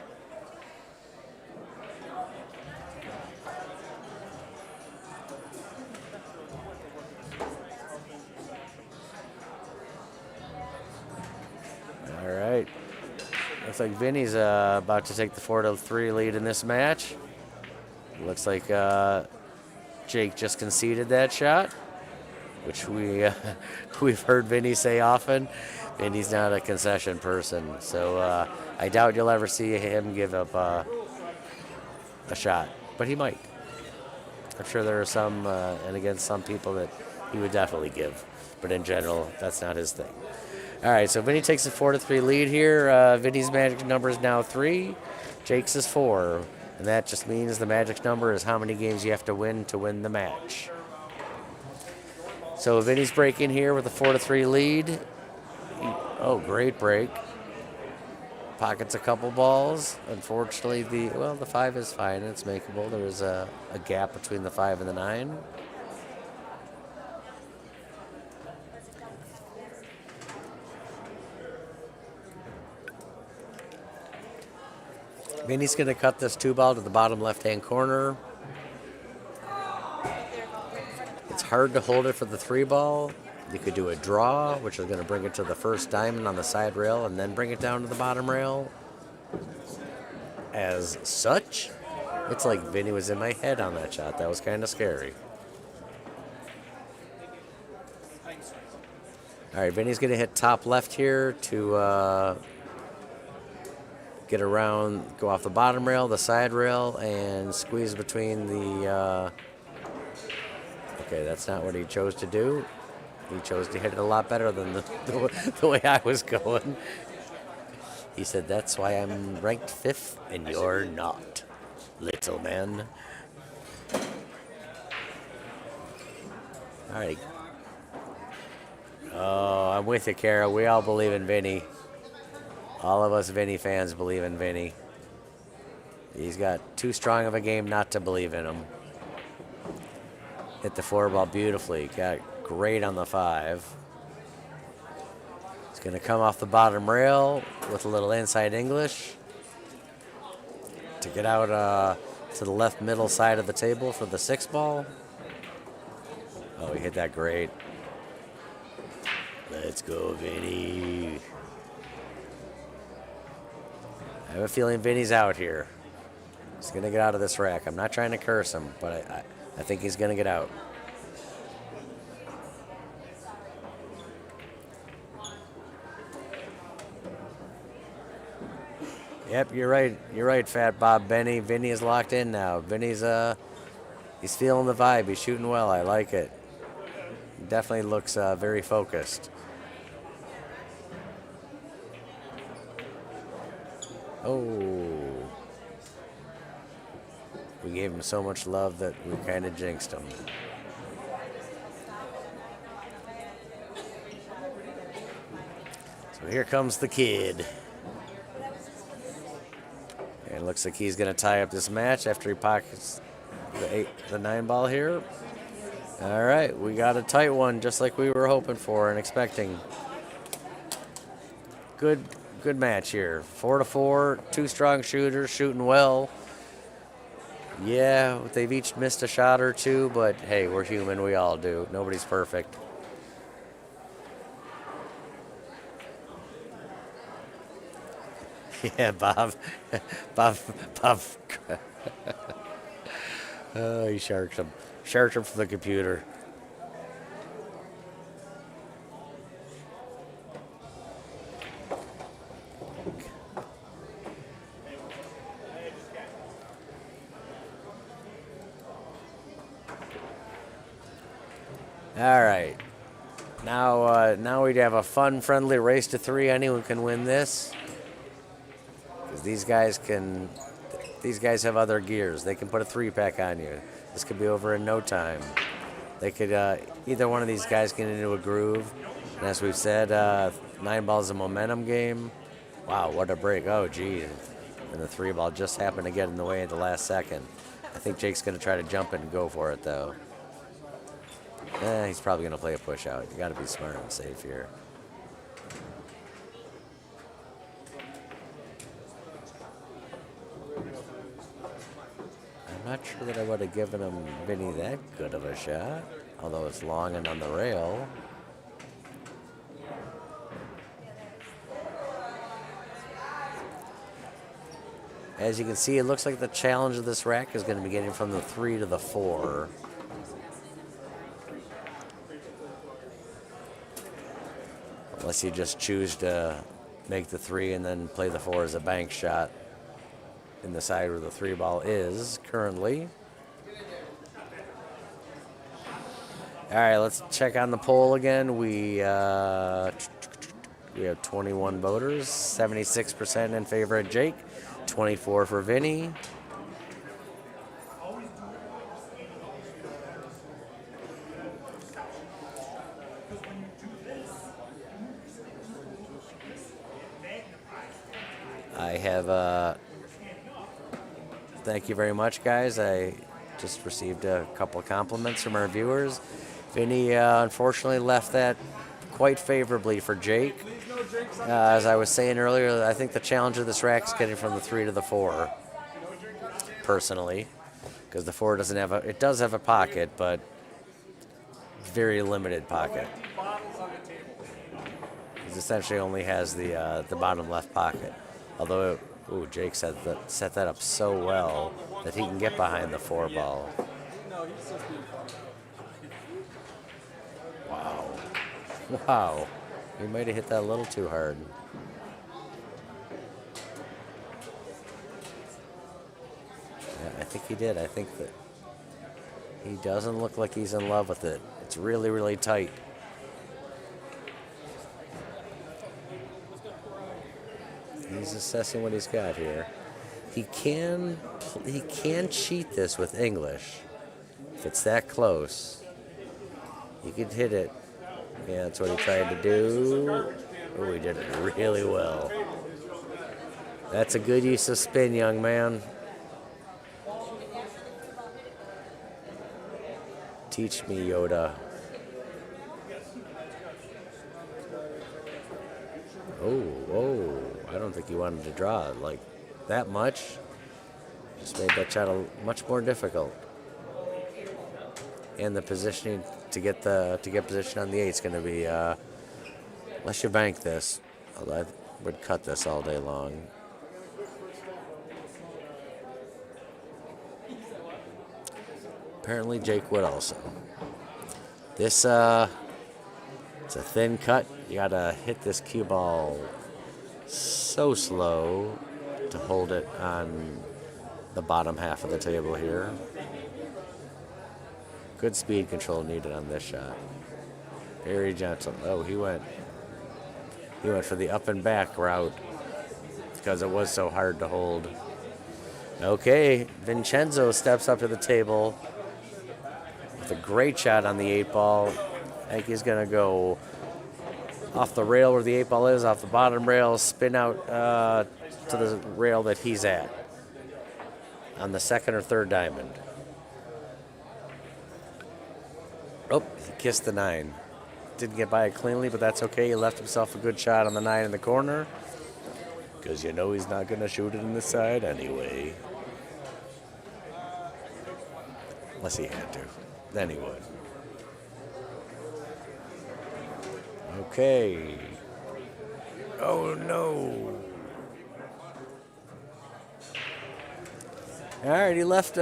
All right. Looks like Vinny's about to take the 4-3 lead in this match. Looks like Jake just conceded that shot, which we've heard Vinny say often. Vinny's not a concession person, so I doubt you'll ever see him give up a shot, but he might. I'm sure there are some, and again, some people that he would definitely give, but in general, that's not his thing. All right, so Vinny takes a 4-3 lead here. Vinny's magic number is now 3. Jake's is 4. And that just means the magic number is how many games you have to win the match. So Vinny's breaking here with a 4-3 lead. Oh, great break. Pockets a couple balls. Unfortunately, the 5 is fine. It's makeable. There is a gap between the 5 and the 9. Vinny's going to cut this 2 ball to the bottom left-hand corner. It's hard to hold it for the 3 ball. You could do a draw, which is going to bring it to the first diamond on the side rail and then bring it down to the bottom rail. As such, it's like Vinny was in my head on that shot. That was kind of scary. All right, Vinny's going to hit top left here to get around, go off the bottom rail, the side rail, and squeeze between the... okay, that's not what he chose to do. He chose to hit it a lot better than the way I was going. He said, "That's why I'm ranked 5th and you're not, little man." All right. Oh, I'm with you, Kara. We all believe in Vinnie. All of us Vinnie fans believe in Vinnie. He's got too strong of a game not to believe in him. Hit the 4 ball beautifully. Got great on the 5. He's going to come off the bottom rail with a little inside English to get out to the left middle side of the table for the 6 ball. Oh, he hit that great. Let's go, Vinnie. I have a feeling Vinnie's out here. He's going to get out of this rack. I'm not trying to curse him, but I think he's going to get out. Yep, you're right. You're right, Fat Bob Benny. Vinnie is locked in now. Vinnie's he's feeling the vibe. He's shooting well. I like it. He definitely looks very focused. Oh. We gave him so much love that we kind of jinxed him. So here comes the kid. And it looks like he's going to tie up this match after he pockets the 9 ball here. All right, we got a tight one, just like we were hoping for and expecting. Good match here. 4-4, 2 strong shooters shooting well. Yeah, they've each missed a shot or two, but hey, we're human. We all do. Nobody's perfect. Yeah, Bob. Bob. Oh, he sharked him. Sharked him from the computer. All right. Now we'd have a fun, friendly race to 3. Anyone can win this. Because these guys have other gears. They can put a 3-pack on you. This could be over in no time. They could either one of these guys get into a groove. And as we've said, 9 ball is a momentum game. Wow, what a break! Oh, gee, and the 3 ball just happened to get in the way at the last second. I think Jake's going to try to jump it and go for it though. He's probably going to play a push out. You got to be smart and safe here. I'm not sure that I would have given him Vinnie that good of a shot, although it's long and on the rail. As you can see, it looks like the challenge of this rack is going to be getting from the 3 to the 4. Unless you just choose to make the 3 and then play the 4 as a bank shot in the side where the 3 ball is currently. All right, let's check on the poll again. We have 21 voters, 76% in favor of Jake, 24 for Vinnie. I have, thank you very much, guys. I just received a couple of compliments from our viewers. Vinnie, unfortunately, left that quite favorably for Jake. As I was saying earlier, I think the challenge of this rack is getting from the 3 to the 4, personally, because the 4 doesn't have it does have a pocket, but very limited pocket. It essentially only has the bottom left pocket. Although, Jake set that up so well that he can get behind the 4 ball. Wow. He might have hit that a little too hard. Yeah, I think he did. I think that he doesn't look like he's in love with it. It's really, really tight. He's assessing what he's got here. He can cheat this with English. If it's that close, you could hit it. Yeah, that's what he tried to do. Oh, he did it really well. That's a good use of spin, young man. Teach me, Yoda. Oh, I don't think he wanted to draw it like that much. Just made that shot much more difficult. And the positioning to get position on the 8 is going to be, unless you bank this, although I would cut this all day long. Apparently Jake would also. This, it's a thin cut. You gotta hit this cue ball so slow to hold it on the bottom half of the table here. Good speed control needed on this shot. Very gentle. Oh, he went for the up and back route because it was so hard to hold. Okay, Vincenzo steps up to the table with a great shot on the 8 ball. I think he's gonna go off the rail where the 8 ball is, off the bottom rail, spin out to the rail that he's at on the 2nd or 3rd diamond. Oh, he kissed the 9. Didn't get by it cleanly, but that's okay. He left himself a good shot on the 9 in the corner because you know he's not going to shoot it in the side anyway. Unless he had to. Then he would. Okay. Oh, no. All right, he left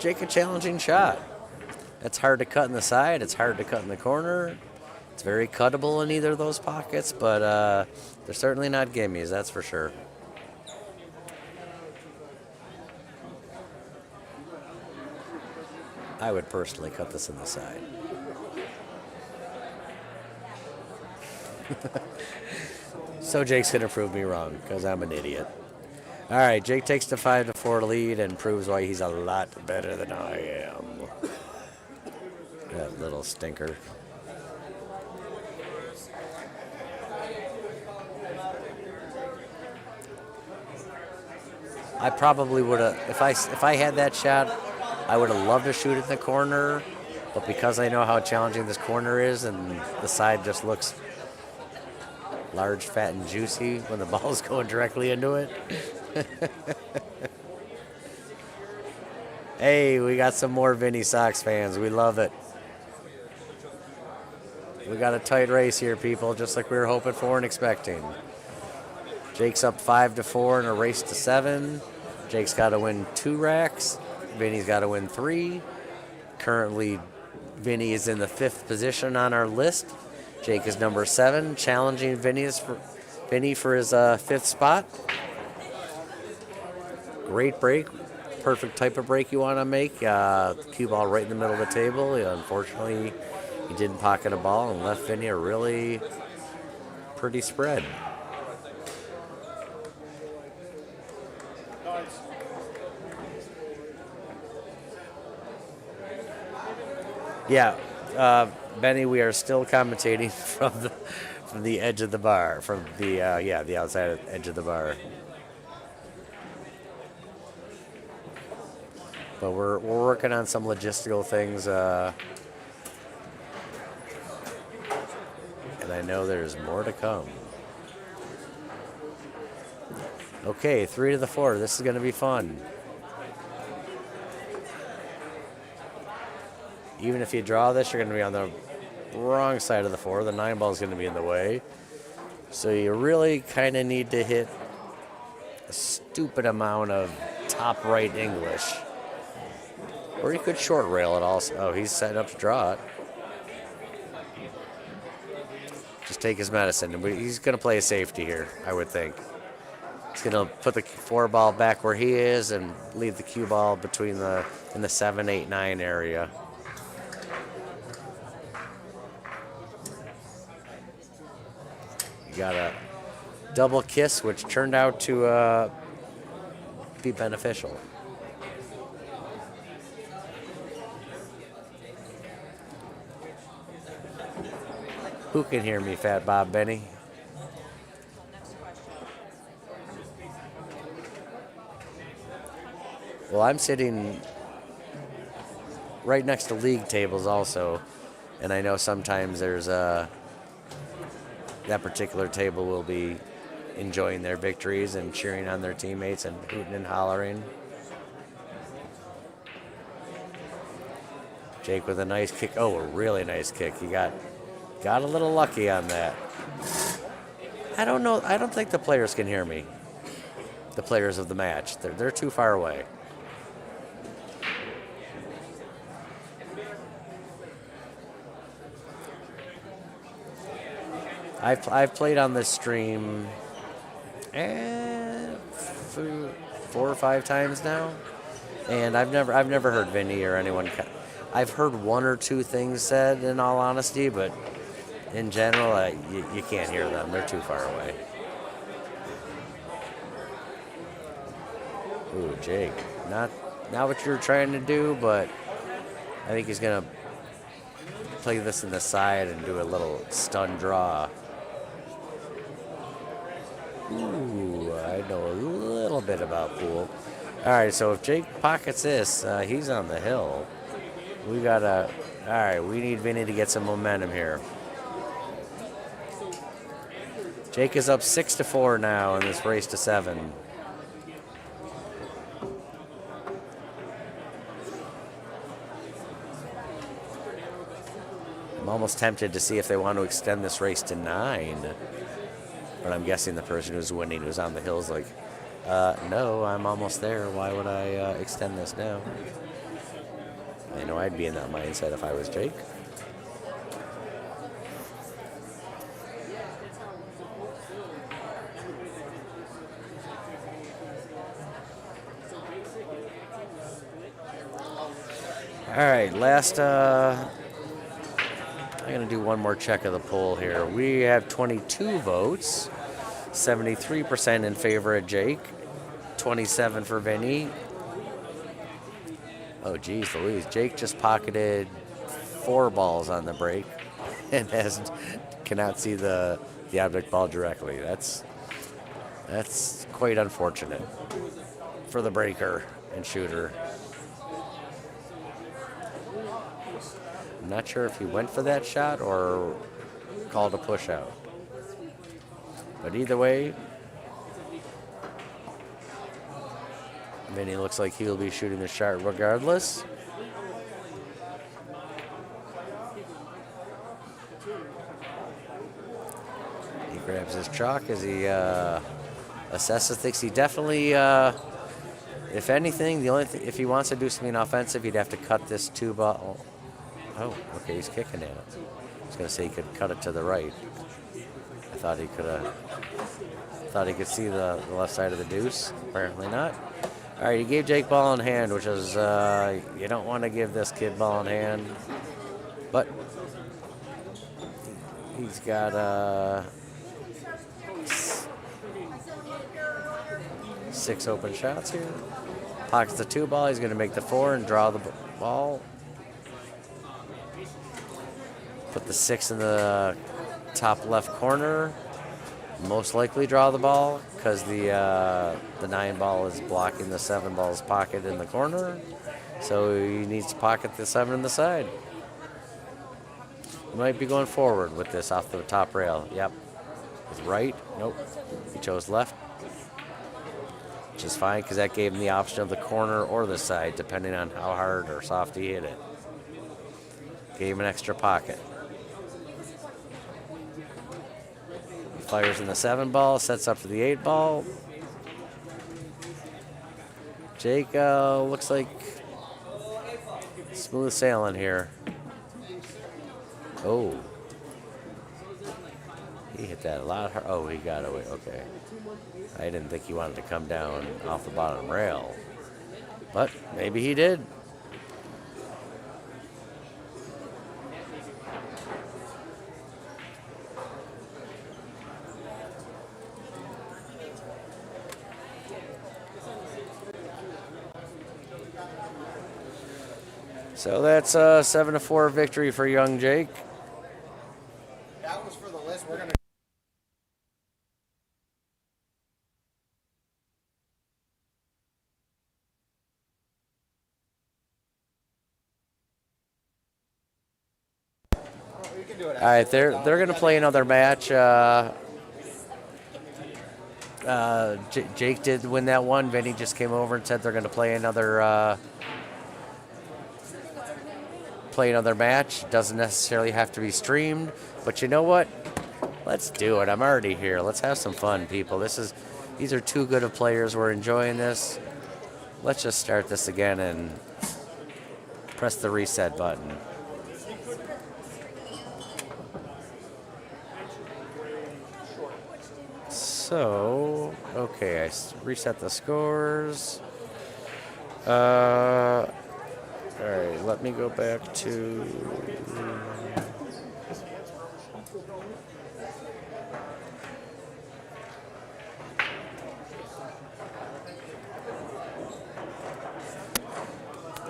Jake a challenging shot. That's hard to cut in the side. It's hard to cut in the corner. It's very cuttable in either of those pockets, but they're certainly not gimmies, that's for sure. I would personally cut this in the side. So Jake's going to prove me wrong because I'm an idiot. All right, Jake takes the 5-4 lead and proves why he's a lot better than I am. That little stinker. I probably would have, if I had that shot, I would have loved to shoot it in the corner, but because I know how challenging this corner is and the side just looks large, fat, and juicy when the ball's going directly into it. Hey, we got some more Vinnie Sox fans. We love it. We got a tight race here, people, just like we were hoping for and expecting. Jake's up 5-4 in a race to 7. Jake's got to win 2 racks. Vinny's got to win 3. Currently, Vinny is in the 5th position on our list. Jake is number 7, challenging Vinny for his 5th spot. Great break. Perfect type of break you want to make. Cue ball right in the middle of the table. Unfortunately, he didn't pocket a ball and left Vinny a really pretty spread. Yeah, Benny, we are still commentating from the edge of the bar, from the outside edge of the bar. But we're working on some logistical things, and I know there's more to come. Okay, 3-4. This is going to be fun. Even if you draw this, you're going to be on the wrong side of the 4. The 9 ball is going to be in the way. So you really kind of need to hit a stupid amount of top right English. Or you could short rail it also. Oh, he's set up to draw it. Just take his medicine. He's going to play a safety here, I would think. He's going to put the 4 ball back where he is and leave the cue ball between in the 7, 8, 9 area. You double kiss, which turned out to be beneficial. Who can hear me, Fat Bob Benny? Well, I'm sitting right next to league tables also, and I know sometimes there's that particular table will be enjoying their victories and cheering on their teammates and hooting and hollering. Jake with a nice kick. Oh, a really nice kick. He got a little lucky on that. I don't know. I don't think the players can hear me. The players of the match. They're too far away. I've played on this stream 4 or 5 times now, and I've never heard Vinnie or anyone. I've heard 1 or 2 things said, in all honesty, but in general, you can't hear them. They're too far away. Ooh, Jake, not what you're trying to do, but I think he's gonna play this in the side and do a little stun draw. Ooh, I know a little bit about pool. All right, so if Jake pockets this, he's on the hill. All right, we need Vinny to get some momentum here. Jake is up 6-4 now in this race to 7. I'm almost tempted to see if they want to extend this race to 9. But I'm guessing the person who's winning, who's on the hill, is like, no, I'm almost there. Why would I extend this now? I know I'd be in that mindset if I was Jake. All right, last, I'm going to do one more check of the poll here. We have 22 votes, 73% in favor of Jake, 27 for Vinny. Oh, geez Louise. Jake just pocketed 4 balls on the break and cannot see the object ball directly. That's quite unfortunate for the breaker and shooter. I'm not sure if he went for that shot or called a push out. But either way, Vinny looks like he'll be shooting the shot regardless. He grabs his chalk as he assesses things. He definitely, if anything, if he wants to do something offensive, he'd have to cut this 2-ball. Oh, okay, he's kicking at it. I was going to say he could cut it to the right. I thought he could see the left side of the deuce. Apparently not. All right, he gave Jake ball in hand, which is, you don't want to give this kid ball in hand. But he's got 6 open shots here. Pockets the 2-ball. He's going to make the 4 and draw the ball. Put the 6 in the top left corner. Most likely draw the ball because the 9 ball is blocking the 7 ball's pocket in the corner. So he needs to pocket the 7 in the side. He might be going forward with this off the top rail. Yep. With right. Nope. He chose left. Which is fine because that gave him the option of the corner or the side depending on how hard or soft he hit it. Gave him an extra pocket. Fires in the 7 ball, sets up for the 8 ball. Jake looks like smooth sailing here. Oh. He hit that a lot hard. Oh, he got away. Okay. I didn't think he wanted to come down off the bottom rail. But maybe he did. So that's a 7-4 victory for young Jake. That was for the list. We're gonna. We can do it. All right, they're gonna play another match. Jake did win that one. Vinnie just came over and said they're gonna play another match. Doesn't necessarily have to be streamed, but you know what? Let's do it. I'm already here. Let's have some fun, people. These are too good of players. We're enjoying this. Let's just start this again and press the reset button. So, okay, reset the scores. All right, let me go back to.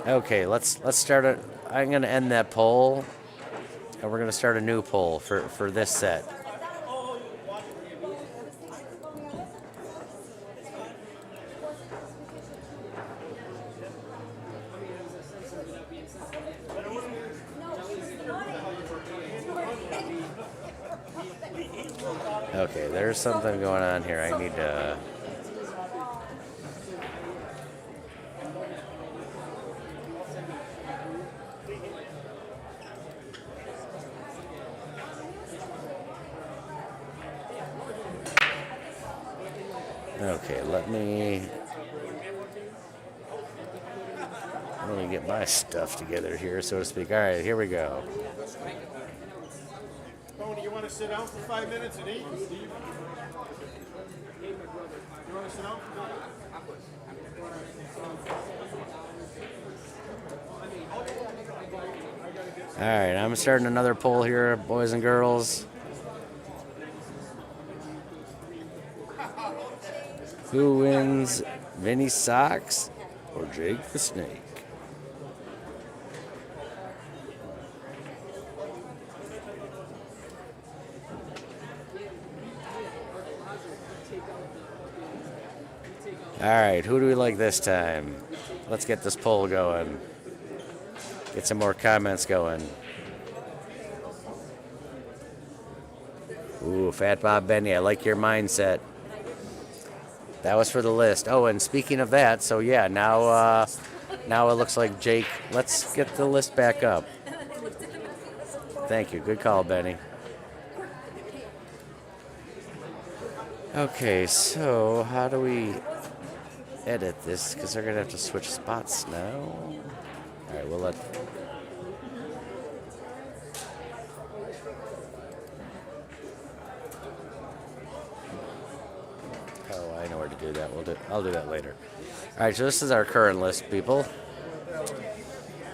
Okay, let's start it. I'm gonna end that poll, and we're gonna start a new poll for this set. Okay, there's something going on here. I need to. Okay, let me get my stuff together here, so to speak. All right, here we go. Tony, you want to sit down for 5 minutes and eat? Steve? You want to sit down? All right, I'm starting another poll here, boys and girls. Who wins, Vinnie Socks or Jake the Snake? All right, who do we like this time? Let's get this poll going. Get some more comments going. Ooh, Fat Bob Benny, I like your mindset. That was for the list. Oh, and speaking of that, so yeah, now it looks like Jake. Let's get the list back up. Thank you. Good call, Benny. Okay, so how do we edit this? Because they're gonna have to switch spots now. All right, we'll let. Oh, I know where to do that. I'll do that later. All right, so this is our current list, people.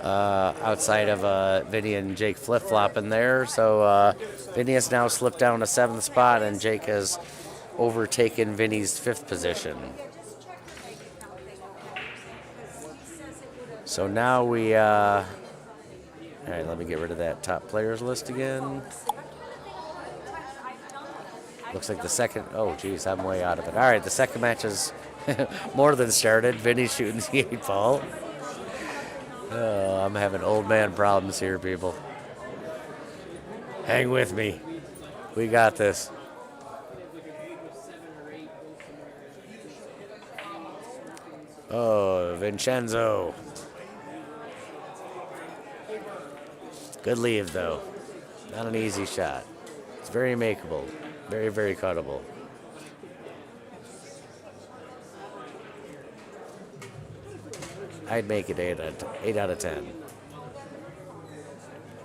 Outside of Vinnie and Jake flip-flopping there. So Vinnie has now slipped down to 7th spot, and Jake has overtaken Vinnie's 5th position. So now we, all right, let me get rid of that top players list again. Looks like the second, oh geez, I'm way out of it. All right, the second match is more than started. Vinnie's shooting the 8 ball. Oh, I'm having old man problems here, people. Hang with me. We got this. Oh, Vincenzo. Good leave, though. Not an easy shot. It's very makeable. Very, very cuttable. I'd make it 8 out of 10.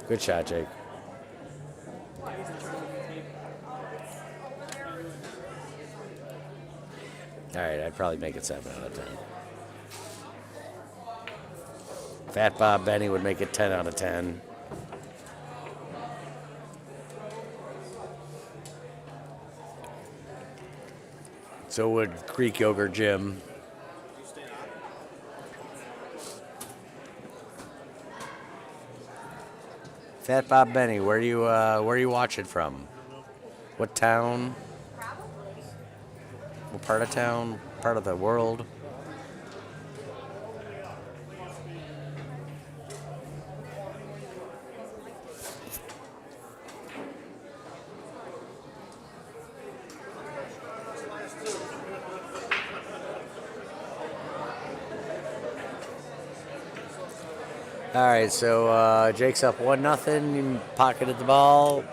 Good shot, Jake. All right, I'd probably make it 7 out of 10. Fat Bob Benny would make it 10 out of 10. So would Greek Yogurt Jim. Fat Bob Benny, where you watching from? What town? What part of town? Part of the world? All right, so Jake's up 1-0. Pocketed the ball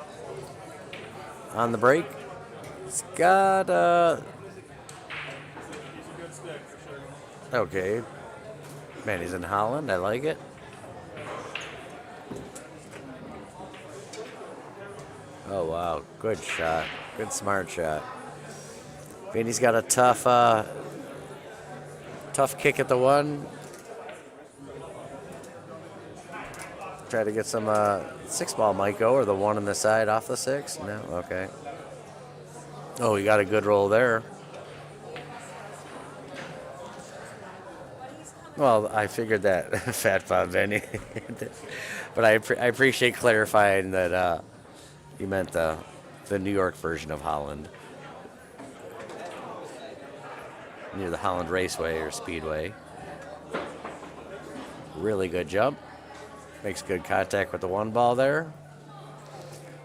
on the break. It's got okay. Man, he's in Holland. I like it. Oh wow, good shot. Good smart shot. Vinnie's got a tough kick at the one. Try to get some 6-ball might go, or the one on the side off the 6. No, okay. Oh, he got a good roll there. Well, I figured that, Fat Bob Vinny. But I appreciate clarifying that you meant the New York version of Holland, near the Holland Raceway or Speedway. Really good jump. Makes good contact with the 1 ball there.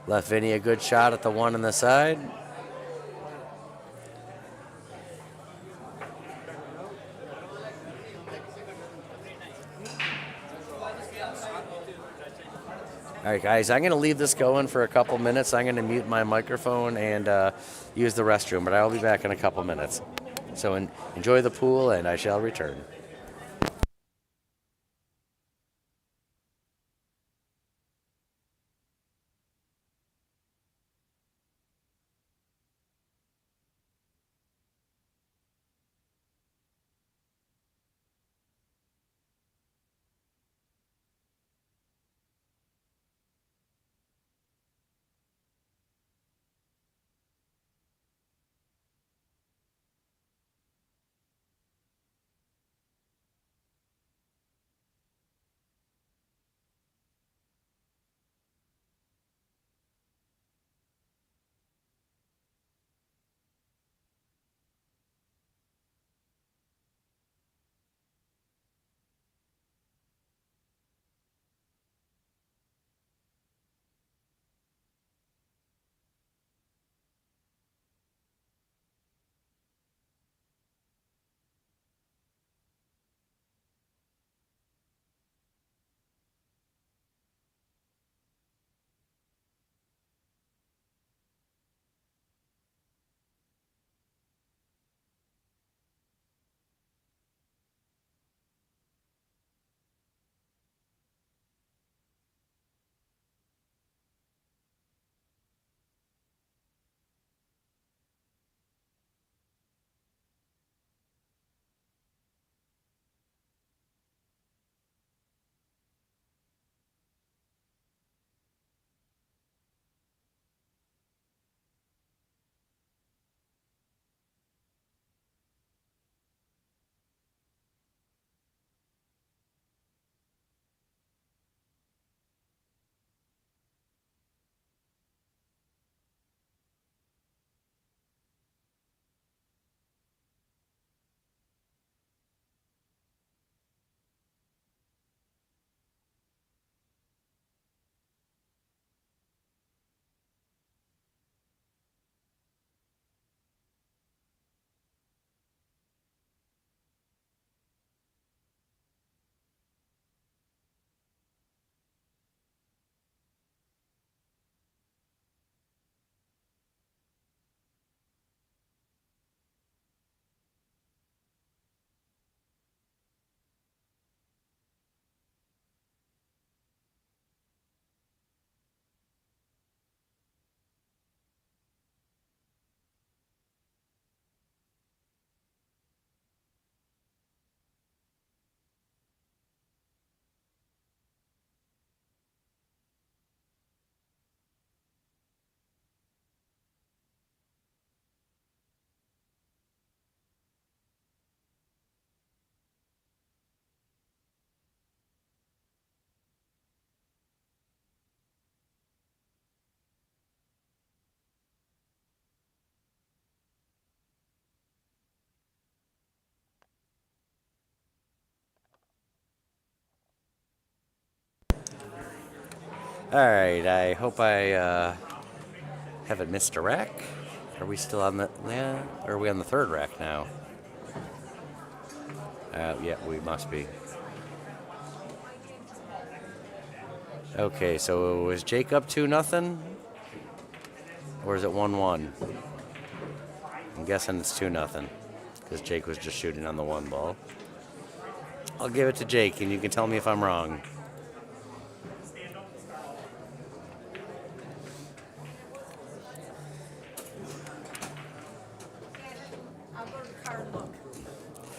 Left Vinny a good shot at the 1 on the side. All right, guys, I'm going to leave this going for a couple minutes. I'm going to mute my microphone and use the restroom, but I'll be back in a couple minutes. So enjoy the pool, and I shall return. All right, I hope I haven't missed a rack. Are we still on the, yeah, or are we on the third rack now? Yeah, we must be. Okay, so is Jake up 2-0? Or is it 1-1? I'm guessing it's 2-0 because Jake was just shooting on the one ball. I'll give it to Jake, and you can tell me if I'm wrong. I'll go to the car and look.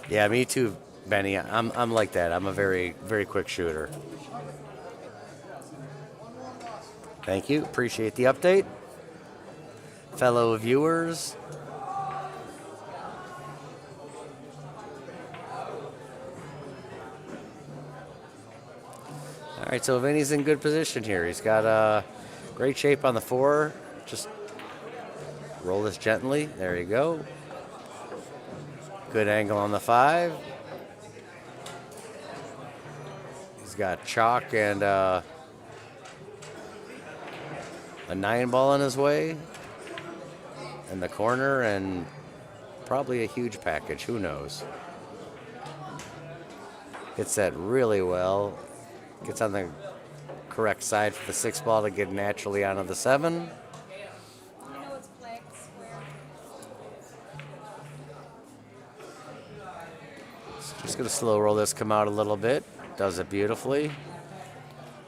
Yeah, me too, Benny. I'm like that. I'm a very, very quick shooter. Thank you. Appreciate the update. Fellow viewers. All right, so Vinny's in good position here. He's got great shape on the 4. Just roll this gently. There you go. Good angle on the 5. He's got chalk and a 9 ball in his way in the corner, and probably a huge package. Who knows? Hits that really well. Gets on the correct side for the 6 ball to get naturally onto the 7. You know it's black square. Just gonna slow roll this, come out a little bit. Does it beautifully.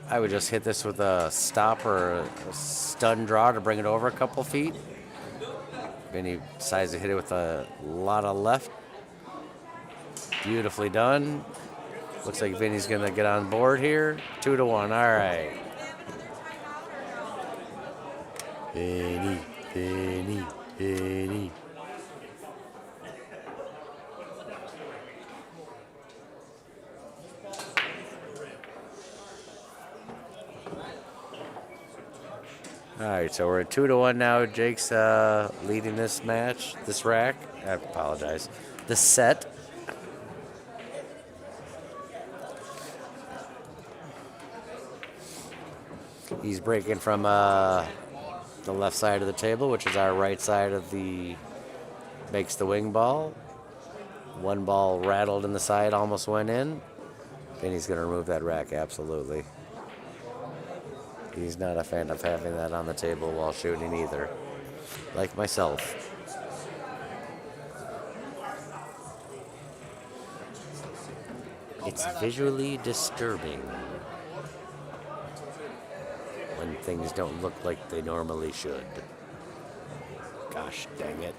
I would just hit this with a stop or a stun draw to bring it over a couple feet. Vinny decides to hit it with a lot of left. Beautifully done. Looks like Vinny's gonna get on board here. 2-1. All right. Vinny, Vinny, Vinny. All right, so we're at 2-1 now. Jake's leading this match, this rack. I apologize. This set. He's breaking from the left side of the table, which is our right side of the makes the wing ball. One ball rattled in the side, almost went in. And he's going to remove that rack, absolutely. He's not a fan of having that on the table while shooting either, like myself. It's visually disturbing when things don't look like they normally should. Gosh dang it.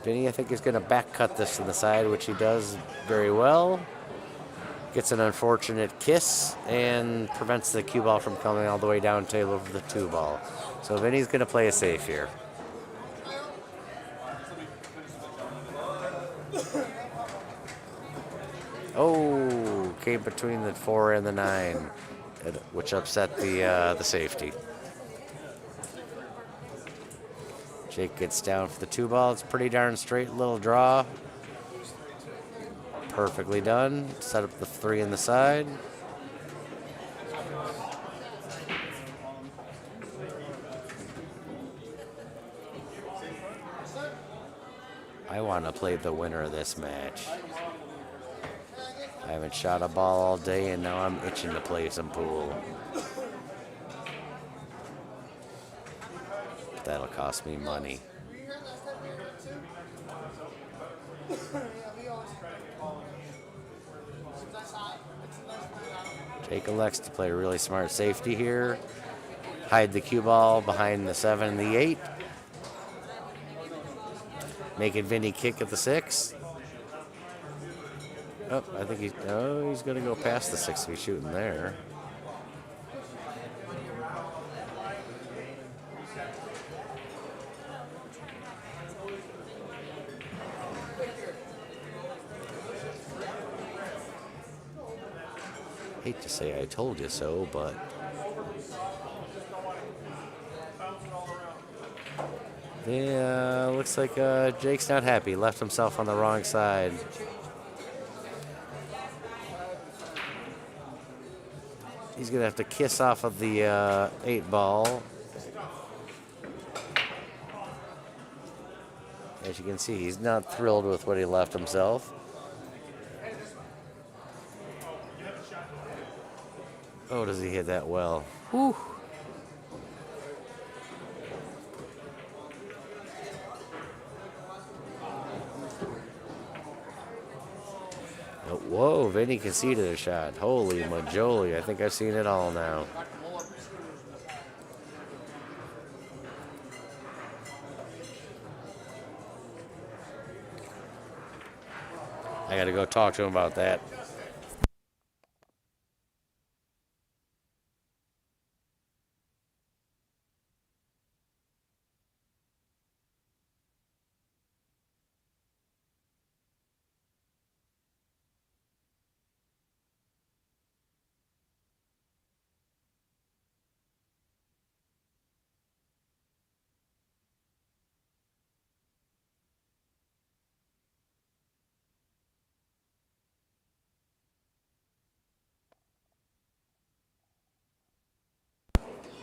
Vinny, I think, is going to back cut this to the side, which he does very well. Gets an unfortunate kiss and prevents the cue ball from coming all the way down table over the 2 ball. So Vinny's going to play it safe here. Oh, came between the 4 and the 9, which upset the safety. Jake gets down for the 2 ball. It's pretty darn straight little draw. Perfectly done. Set up the 3 in the side. I want to play the winner of this match. I haven't shot a ball all day, and now I'm itching to play some pool. That'll cost me money. Jake elects to play a really smart safety here. Hide the cue ball behind the 7 and the 8. Making Vinny kick at the 6. Oh, I think he's going to go past the 6 if he's shooting there. Hate to say I told you so, but yeah, looks like Jake's not happy. Left himself on the wrong side. He's going to have to kiss off of the 8 ball. As you can see, he's not thrilled with what he left himself. Oh, does he hit that well? Whew. Oh, whoa, Vinnie conceded a shot. Holy majoli, I think I've seen it all now. I gotta go talk to him about that.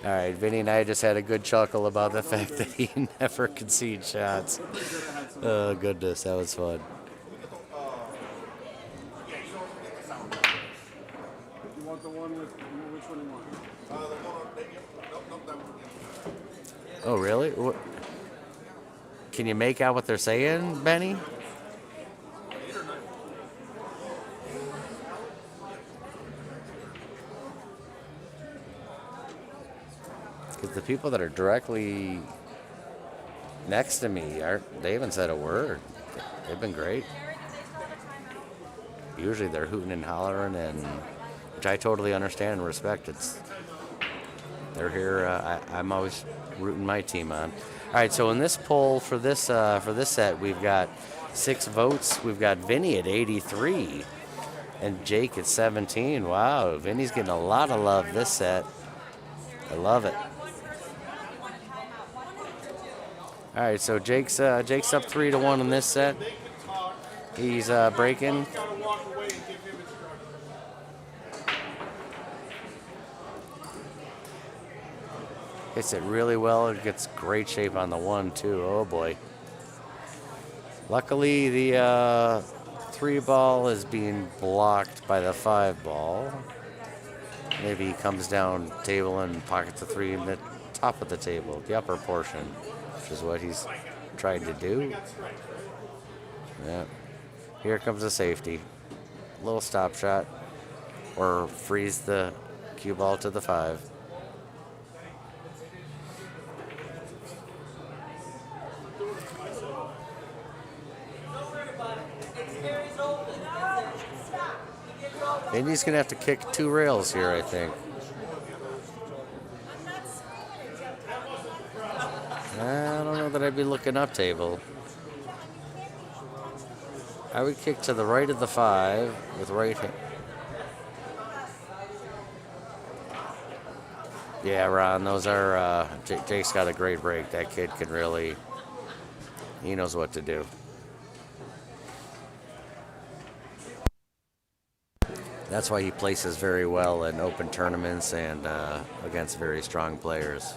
All right, Vinny and I just had a good chuckle about the fact that he never concedes shots. Oh, goodness, that was fun. You want the one with, which one do you want? Oh, really? What? Can you make out what they're saying, Benny? Because the people that are directly next to me they haven't said a word. They've been great. Usually they're hooting and hollering, and which I totally understand and respect. They're here. I'm always rooting my team on. All right, so in this poll for this set, we've got 6 votes. We've got Vinny at 83 and Jake at 17. Wow, Vinny's getting a lot of love this set. I love it. All right, so Jake's up 3-1 in this set. He's breaking. Hits it really well. It gets great shape on the 1 too. Oh boy. Luckily, the 3 ball is being blocked by the 5 ball. Maybe he comes down table and pockets the 3 in the top of the table, the upper portion, which is what he's trying to do. Yeah. Here comes the safety. Little stop shot, or freeze the cue ball to the 5. Indy's gonna have to kick 2 rails here, I think. I don't know that I'd be looking up table. I would kick to the right of the 5 with right hand. Yeah, Ron, those are, Jake's got a great break. That kid can really, he knows what to do. That's why he places very well in open tournaments and against very strong players.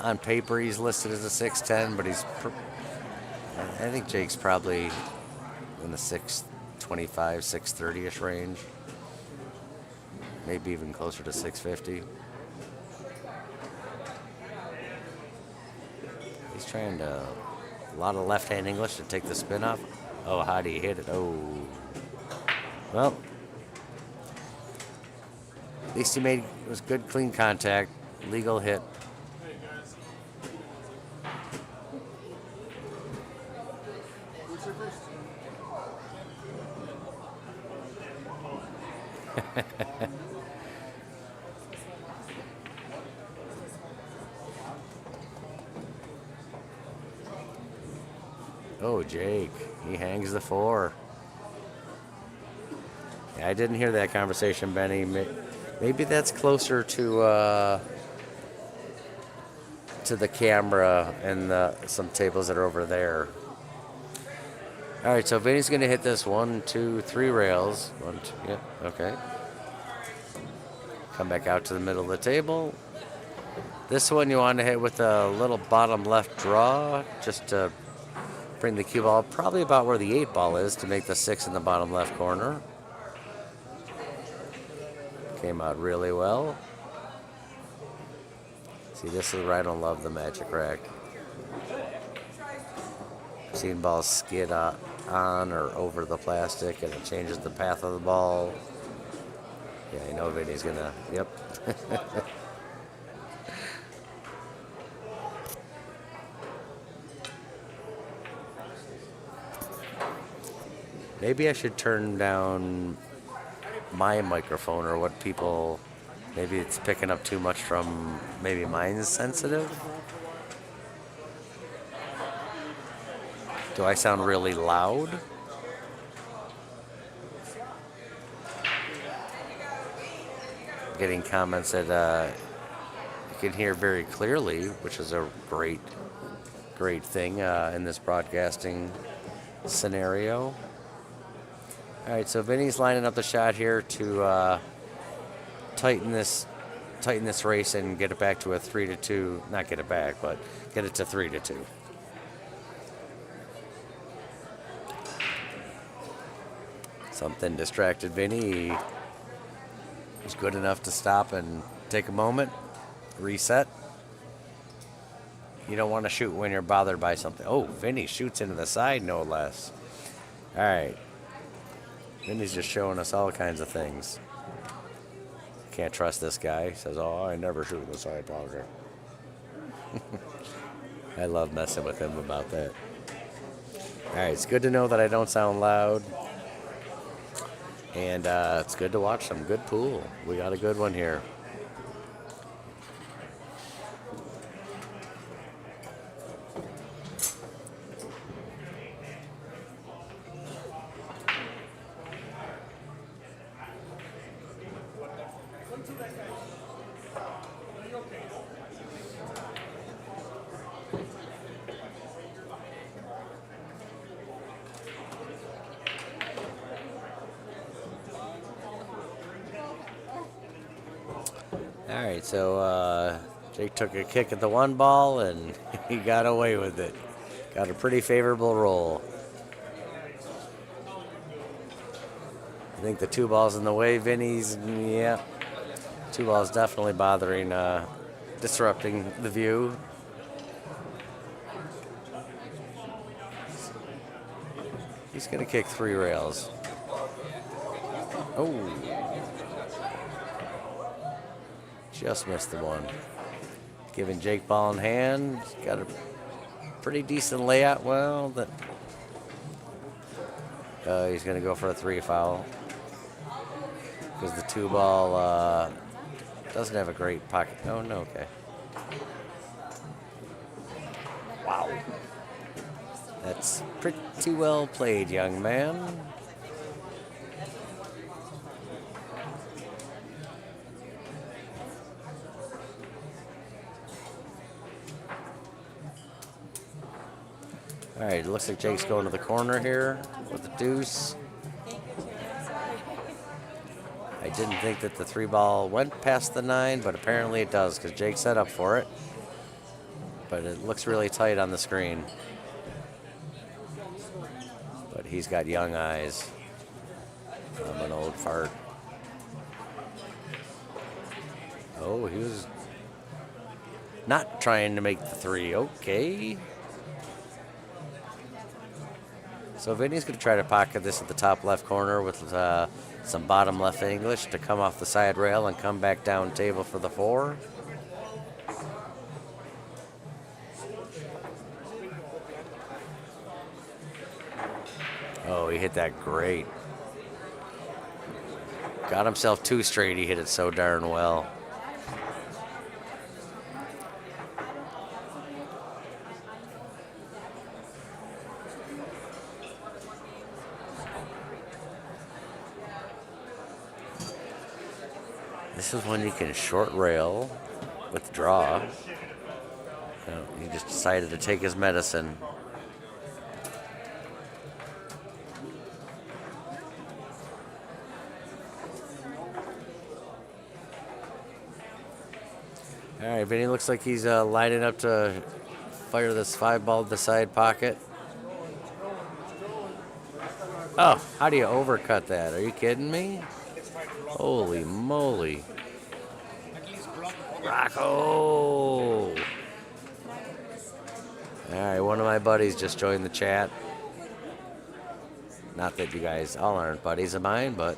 On paper, he's listed as a 6'10", but I think Jake's probably in the 6'25", 6'30"-ish range. Maybe even closer to 6'50". He's trying a lot of left-hand English to take the spin off. Oh, how do you hit it? Oh. Well, at least it was good, clean contact, legal hit. Oh, Jake, he hangs the 4. Yeah, I didn't hear that conversation, Benny. Maybe that's closer to the camera and some tables that are over there. All right, so Vinny's going to hit this 1, 2, 3 rails. 1, 2, yeah, okay. Come back out to the middle of the table. This one you want to hit with a little bottom left draw, just to bring the cue ball probably about where the 8 ball is to make the 6 in the bottom left corner. Came out really well. See, this is where I don't love the magic rack. I've seen balls skid on or over the plastic and it changes the path of the ball. Yeah, I know Vinny's gonna, yep. Maybe I should turn down my microphone or what people, maybe it's picking up too much from, maybe mine's sensitive. Do I sound really loud? Getting comments that you can hear very clearly, which is a great thing in this broadcasting scenario. All right, so Vinny's lining up the shot here to tighten this race and get it back to a 3-2. Not get it back, but get it to 3-2. Something distracted Vinny. He's good enough to stop and take a moment, reset. You don't want to shoot when you're bothered by something. Oh, Vinny shoots into the side, no less. All right. Vinny's just showing us all kinds of things. Can't trust this guy. He says, oh, I never shoot in the side pocket. I love messing with him about that. All right, it's good to know that I don't sound loud. And it's good to watch some good pool. We got a good one here. All right, so Jake took a kick at the 1 ball and he got away with it. Got a pretty favorable roll. I think the 2 ball's in the way. Vinny's, yeah. 2 balls definitely bothering, disrupting the view. He's going to kick 3 rails. Oh. Just missed the 1. Giving Jake ball in hand. Got a pretty decent layout. Well, he's going to go for a 3 foul. Because the 2 ball doesn't have a great pocket. Oh, no, okay. Wow. That's pretty well played, young man. All right, it looks like Jake's going to the corner here with the deuce. I didn't think that the 3 ball went past the 9, but apparently it does because Jake set up for it. But it looks really tight on the screen. But he's got young eyes. I'm an old fart. Oh, he was not trying to make the 3. Okay. So Vinny's going to try to pocket this at the top left corner with some bottom left English to come off the side rail and come back down table for the 4. Oh, he hit that great. Got himself 2 straight. He hit it so darn well. This is when you can short rail with draw. He just decided to take his medicine. All right, Vinny looks like he's lining up to fire this 5-ball to the side pocket. Oh, how do you overcut that? Are you kidding me? Holy moly. Rocco! All right, one of my buddies just joined the chat. Not that you guys all aren't buddies of mine, but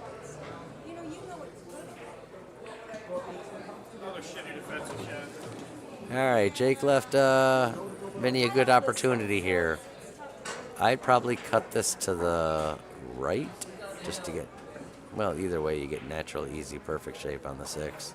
all right, Jake left Vinny a good opportunity here. I'd probably cut this to the right just to get, well, either way you get natural, easy, perfect shape on the 6.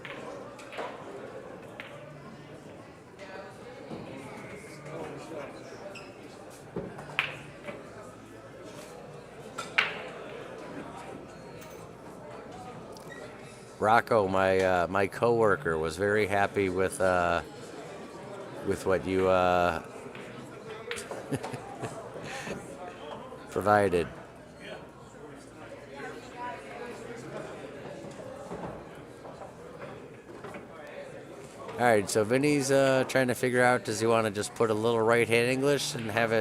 Rocco, my coworker, was very happy with what you provided. All right, so Vinny's trying to figure out, does he want to just put a little right-hand English and have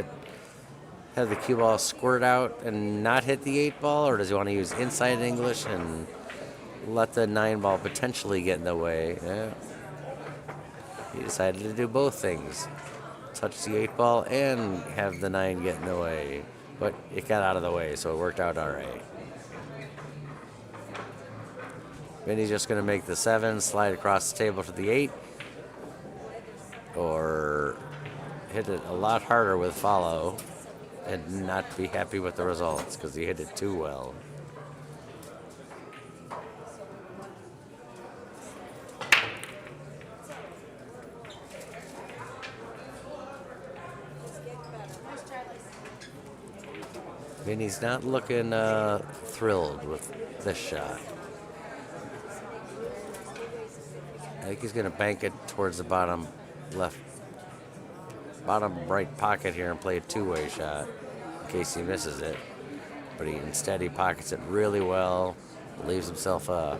the cue ball squirt out and not hit the 8-ball, or does he want to use inside English and let the 9-ball potentially get in the way? Yeah. He decided to do both things. Touch the 8-ball and have the 9 get in the way. But it got out of the way, so it worked out all right. Vinny's just going to make the 7, slide across the table to the 8, or hit it a lot harder with follow and not be happy with the results because he hit it too well. Vinny's not looking thrilled with this shot. I think he's going to bank it towards the bottom right pocket here and play a 2-way shot in case he misses it. But instead he pockets it really well, leaves himself a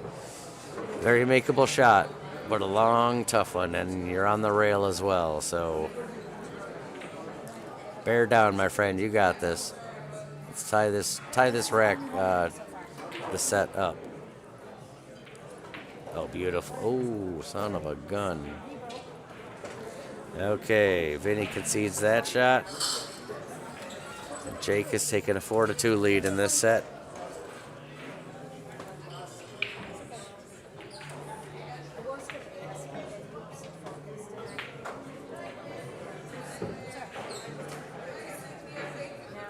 very makeable shot, but a long, tough one, and you're on the rail as well. So bear down, my friend. You got this. Let's tie this rack, the set up. Oh, beautiful. Oh, son of a gun. Okay, Vinny concedes that shot. Jake is taking a 4-2 lead in this set.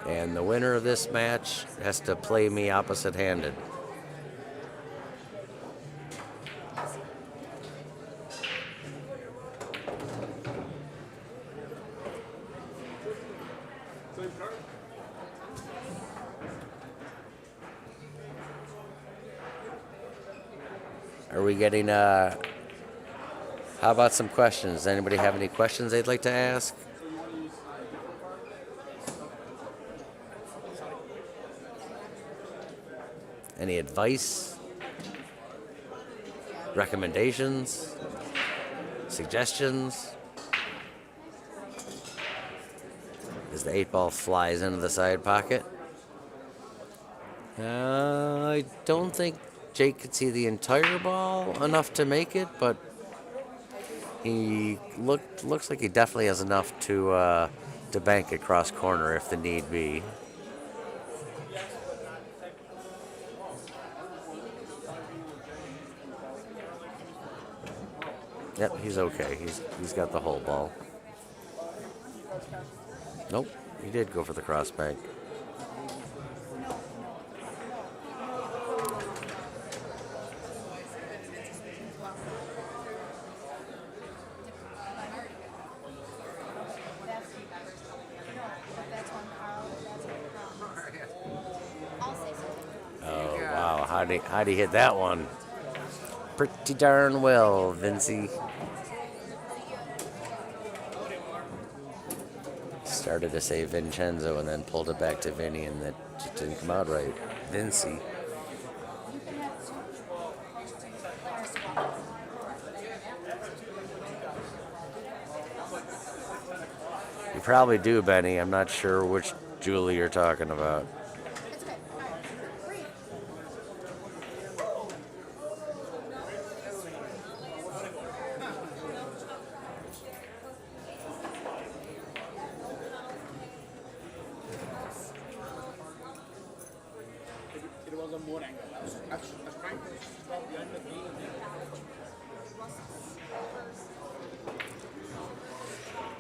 And the winner of this match has to play me opposite-handed. Are we getting, how about some questions? Does anybody have any questions they'd like to ask? Any advice? Recommendations? Suggestions? As the 8-ball flies into the side pocket. I don't think Jake could see the entire ball enough to make it, but he looks like he definitely has enough to bank it cross corner if the need be. Yep, he's okay. He's got the whole ball. Nope, he did go for the cross bank. Oh wow, how'd he hit that one? Pretty darn well, Vincie. Started to say Vincenzo and then pulled it back to Vinny, and that just didn't come out right. Vincie. probably do, Benny. I'm not sure which Julie you're talking about. It's okay. All right. Breathe. It was a more angle. I was trying to stop behind the game.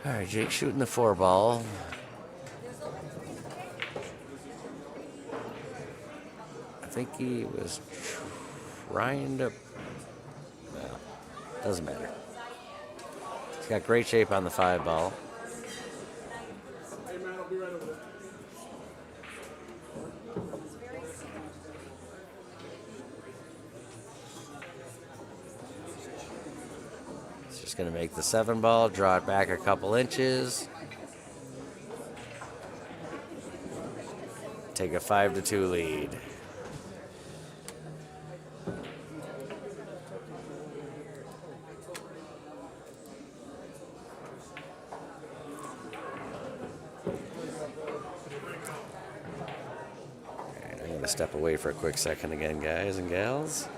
All right, Jake shooting the 4-ball. I think he was trying to. Well, doesn't matter. He's got great shape on the 5-ball. Hey man, I'll be right over there. He's just going to make the 7-ball, draw it back a couple inches. Take a 5-2 lead. Alright, I'm going to step away for a quick second again, guys and gals.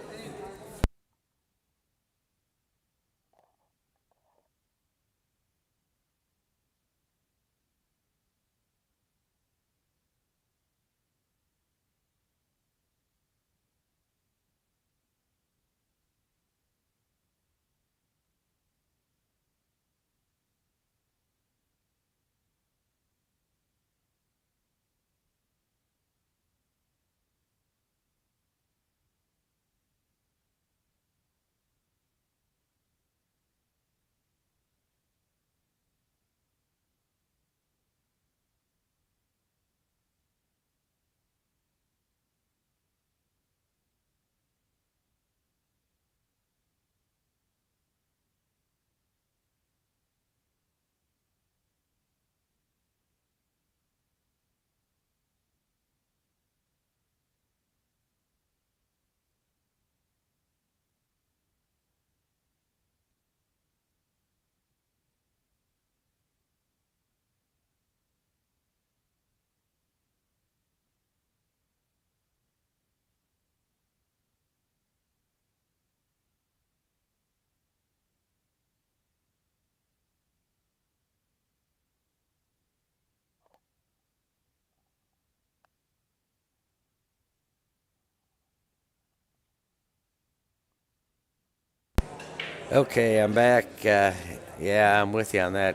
Okay, I'm back. Yeah, I'm with you on that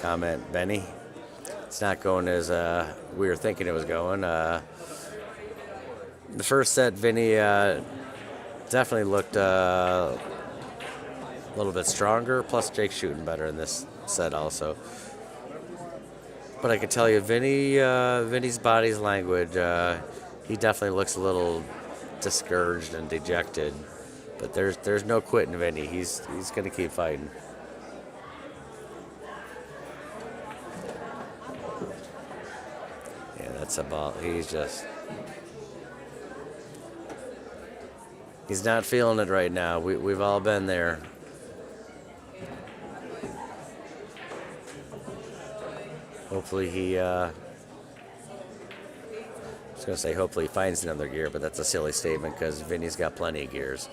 comment, Benny. It's not going as we were thinking it was going. The first set, Vinny definitely looked a little bit stronger, plus Jake's shooting better in this set also. But I can tell you, Vinny's body's language, he definitely looks a little discouraged and dejected. But there's no quitting Vinny. He's going to keep fighting. Yeah, that's a ball. He's not feeling it right now. We've all been there. Hopefully I was going to say hopefully he finds another gear, but that's a silly statement because Vinny's got plenty of gears.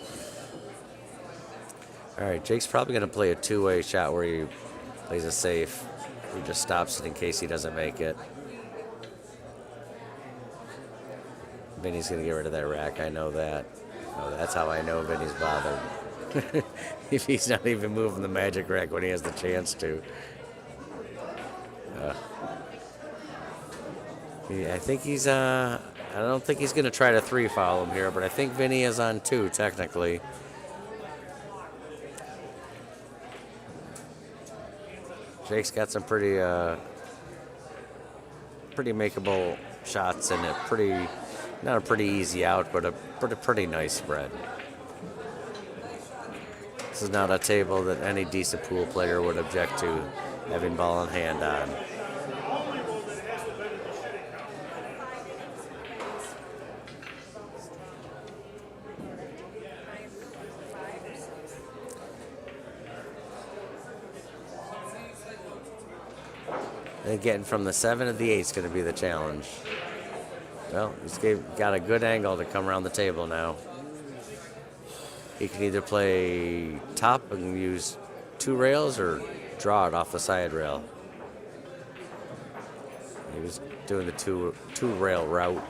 All right, Jake's probably going to play a two-way shot where he plays it safe. He just stops it in case he doesn't make it. Vinny's going to get rid of that rack. I know that. Oh, that's how I know Vinny's bothered. If he's not even moving the magic rack when he has the chance to. I think he's. I don't think he's going to try to 3-foul him here, but I think Vinny is on 2 technically. Jake's got some pretty makeable shots in it. Not a pretty easy out, but a pretty nice spread. This is not a table that any decent pool player would object to having ball in hand on. And getting from the 7 to the 8 is going to be the challenge. Well, got a good angle to come around the table now. He can either play top and use 2 rails or draw it off the side rail. He was doing the two rail route,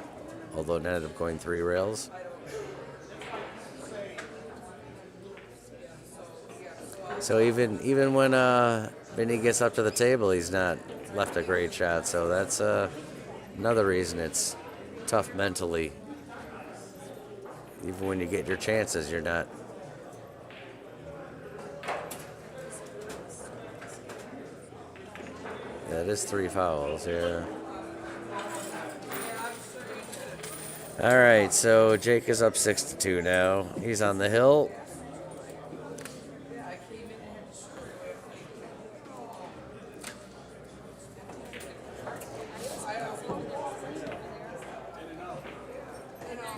although it ended up going 3 rails. So even when Vinnie gets up to the table, he's not left a great shot. So that's another reason it's tough mentally. Even when you get your chances, you're not. Yeah, it is 3 fouls, yeah. All right, so Jake is up 6-2 now. He's on the hill.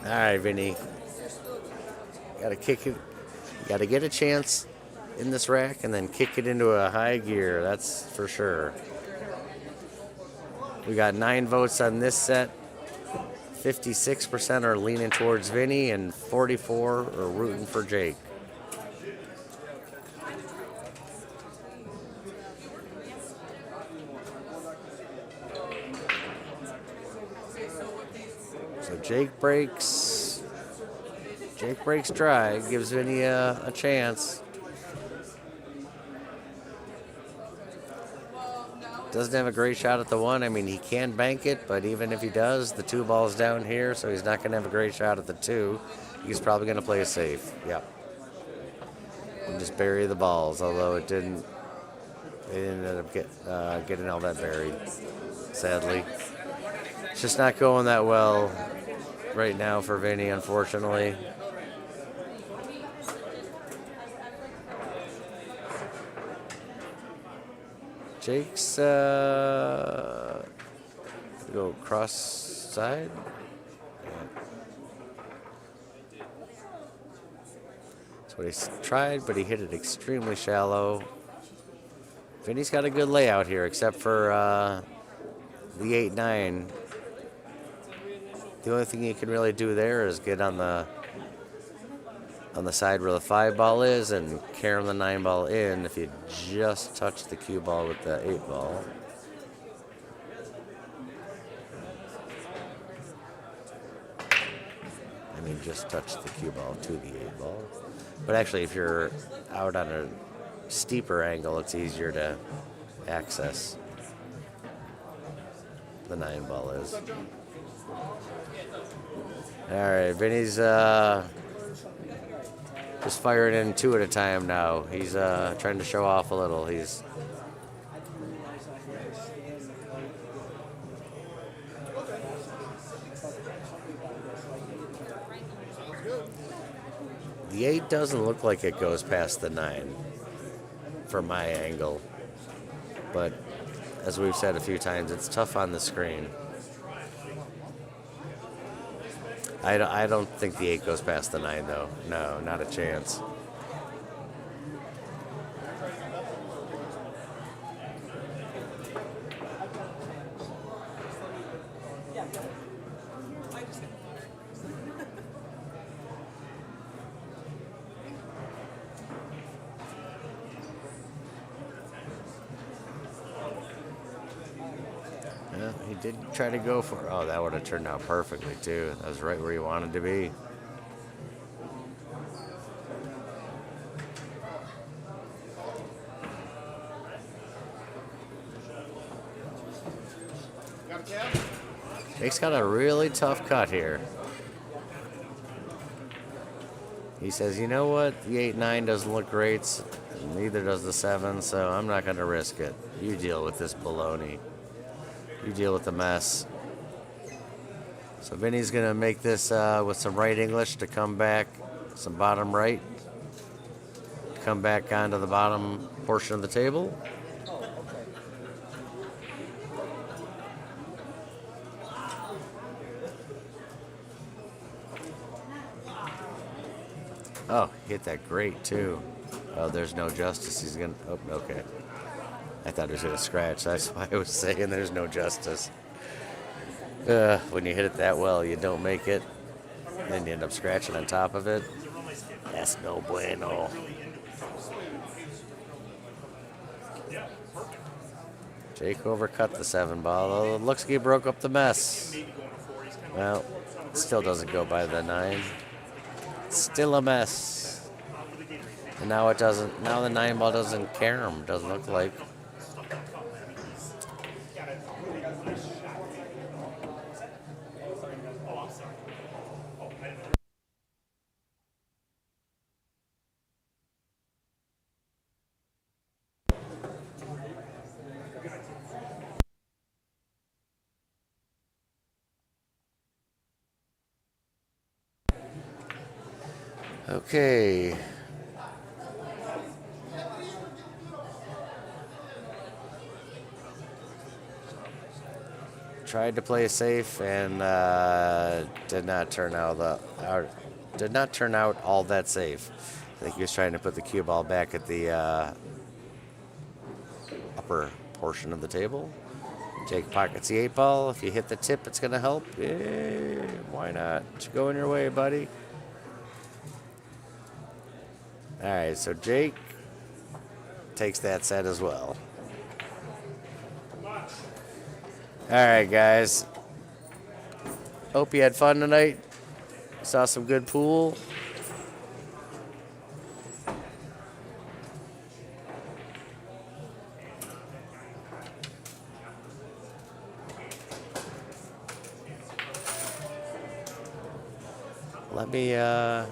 All right, Vinny. Gotta kick it. Gotta get a chance in this rack and then kick it into a high gear. That's for sure. We got 9 votes on this set. 56% are leaning towards Vinny and 44 are rooting for Jake. So Jake breaks dry, gives Vinny a chance. Doesn't have a great shot at the 1. I mean, he can bank it, but even if he does, the 2 ball's down here, so he's not going to have a great shot at the 2. He's probably going to play it safe. Yep. And just bury the balls, although they didn't end up getting all that buried, sadly. It's just not going that well right now for Vinny, unfortunately. Jake's go cross side. That's what he tried, but he hit it extremely shallow. Vinny's got a good layout here, except for the 8-9. The only thing you can really do there is get on the side where the 5 ball is and carry the 9 ball in if you just touch the cue ball with the 8 ball. I mean, just touch the cue ball to the 8 ball. But actually, if you're out on a steeper angle, it's easier to access. The 9 ball is. All right, Vinny's just firing in 2 at a time now. He's trying to show off a little. He's the 8 doesn't look like it goes past the 9 from my angle, but as we've said a few times, it's tough on the screen. I don't think the 8 goes past the 9, though. No, not a chance. Yeah, he did try to go for it. Oh, that would have turned out perfectly, too. That was right where he wanted to be. Jake's got a really tough cut here. He says, you know what? The 8-9 doesn't look great. Neither does the 7, so I'm not going to risk it. You deal with this baloney. You deal with the mess. So Vinny's going to make this with some right English to come back, some bottom right. Come back onto the bottom portion of the table. Oh, hit that great too. Oh, there's no justice. He's going to, oh, okay. I thought it was going to scratch. That's why I was saying there's no justice. When you hit it that well, you don't make it. Then you end up scratching on top of it. That's no bueno. Jake overcut the 7 ball. Oh, it looks like he broke up the mess. Well, it still doesn't go by the 9. Still a mess. And now it doesn't. Now the 9 ball doesn't care him. Doesn't look like. Okay. Tried to play safe and did not turn out all that safe. I think he was trying to put the cue ball back at the upper portion of the table. Jake pockets the 8 ball. If you hit the tip, it's going to help. Yeah, why not? It's going your way, buddy. All right, so Jake takes that set as well. All right, guys. Hope you had fun tonight. Saw some good pool. Let me, yeah,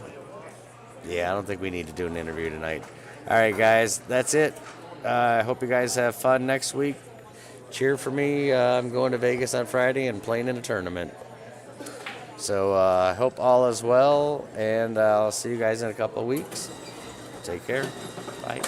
I don't think we need to do an interview tonight. All right, guys, that's it. I hope you guys have fun next week. Cheer for me. I'm going to Vegas on Friday and playing in a tournament. So I hope all is well, and I'll see you guys in a couple of weeks. Take care. Bye.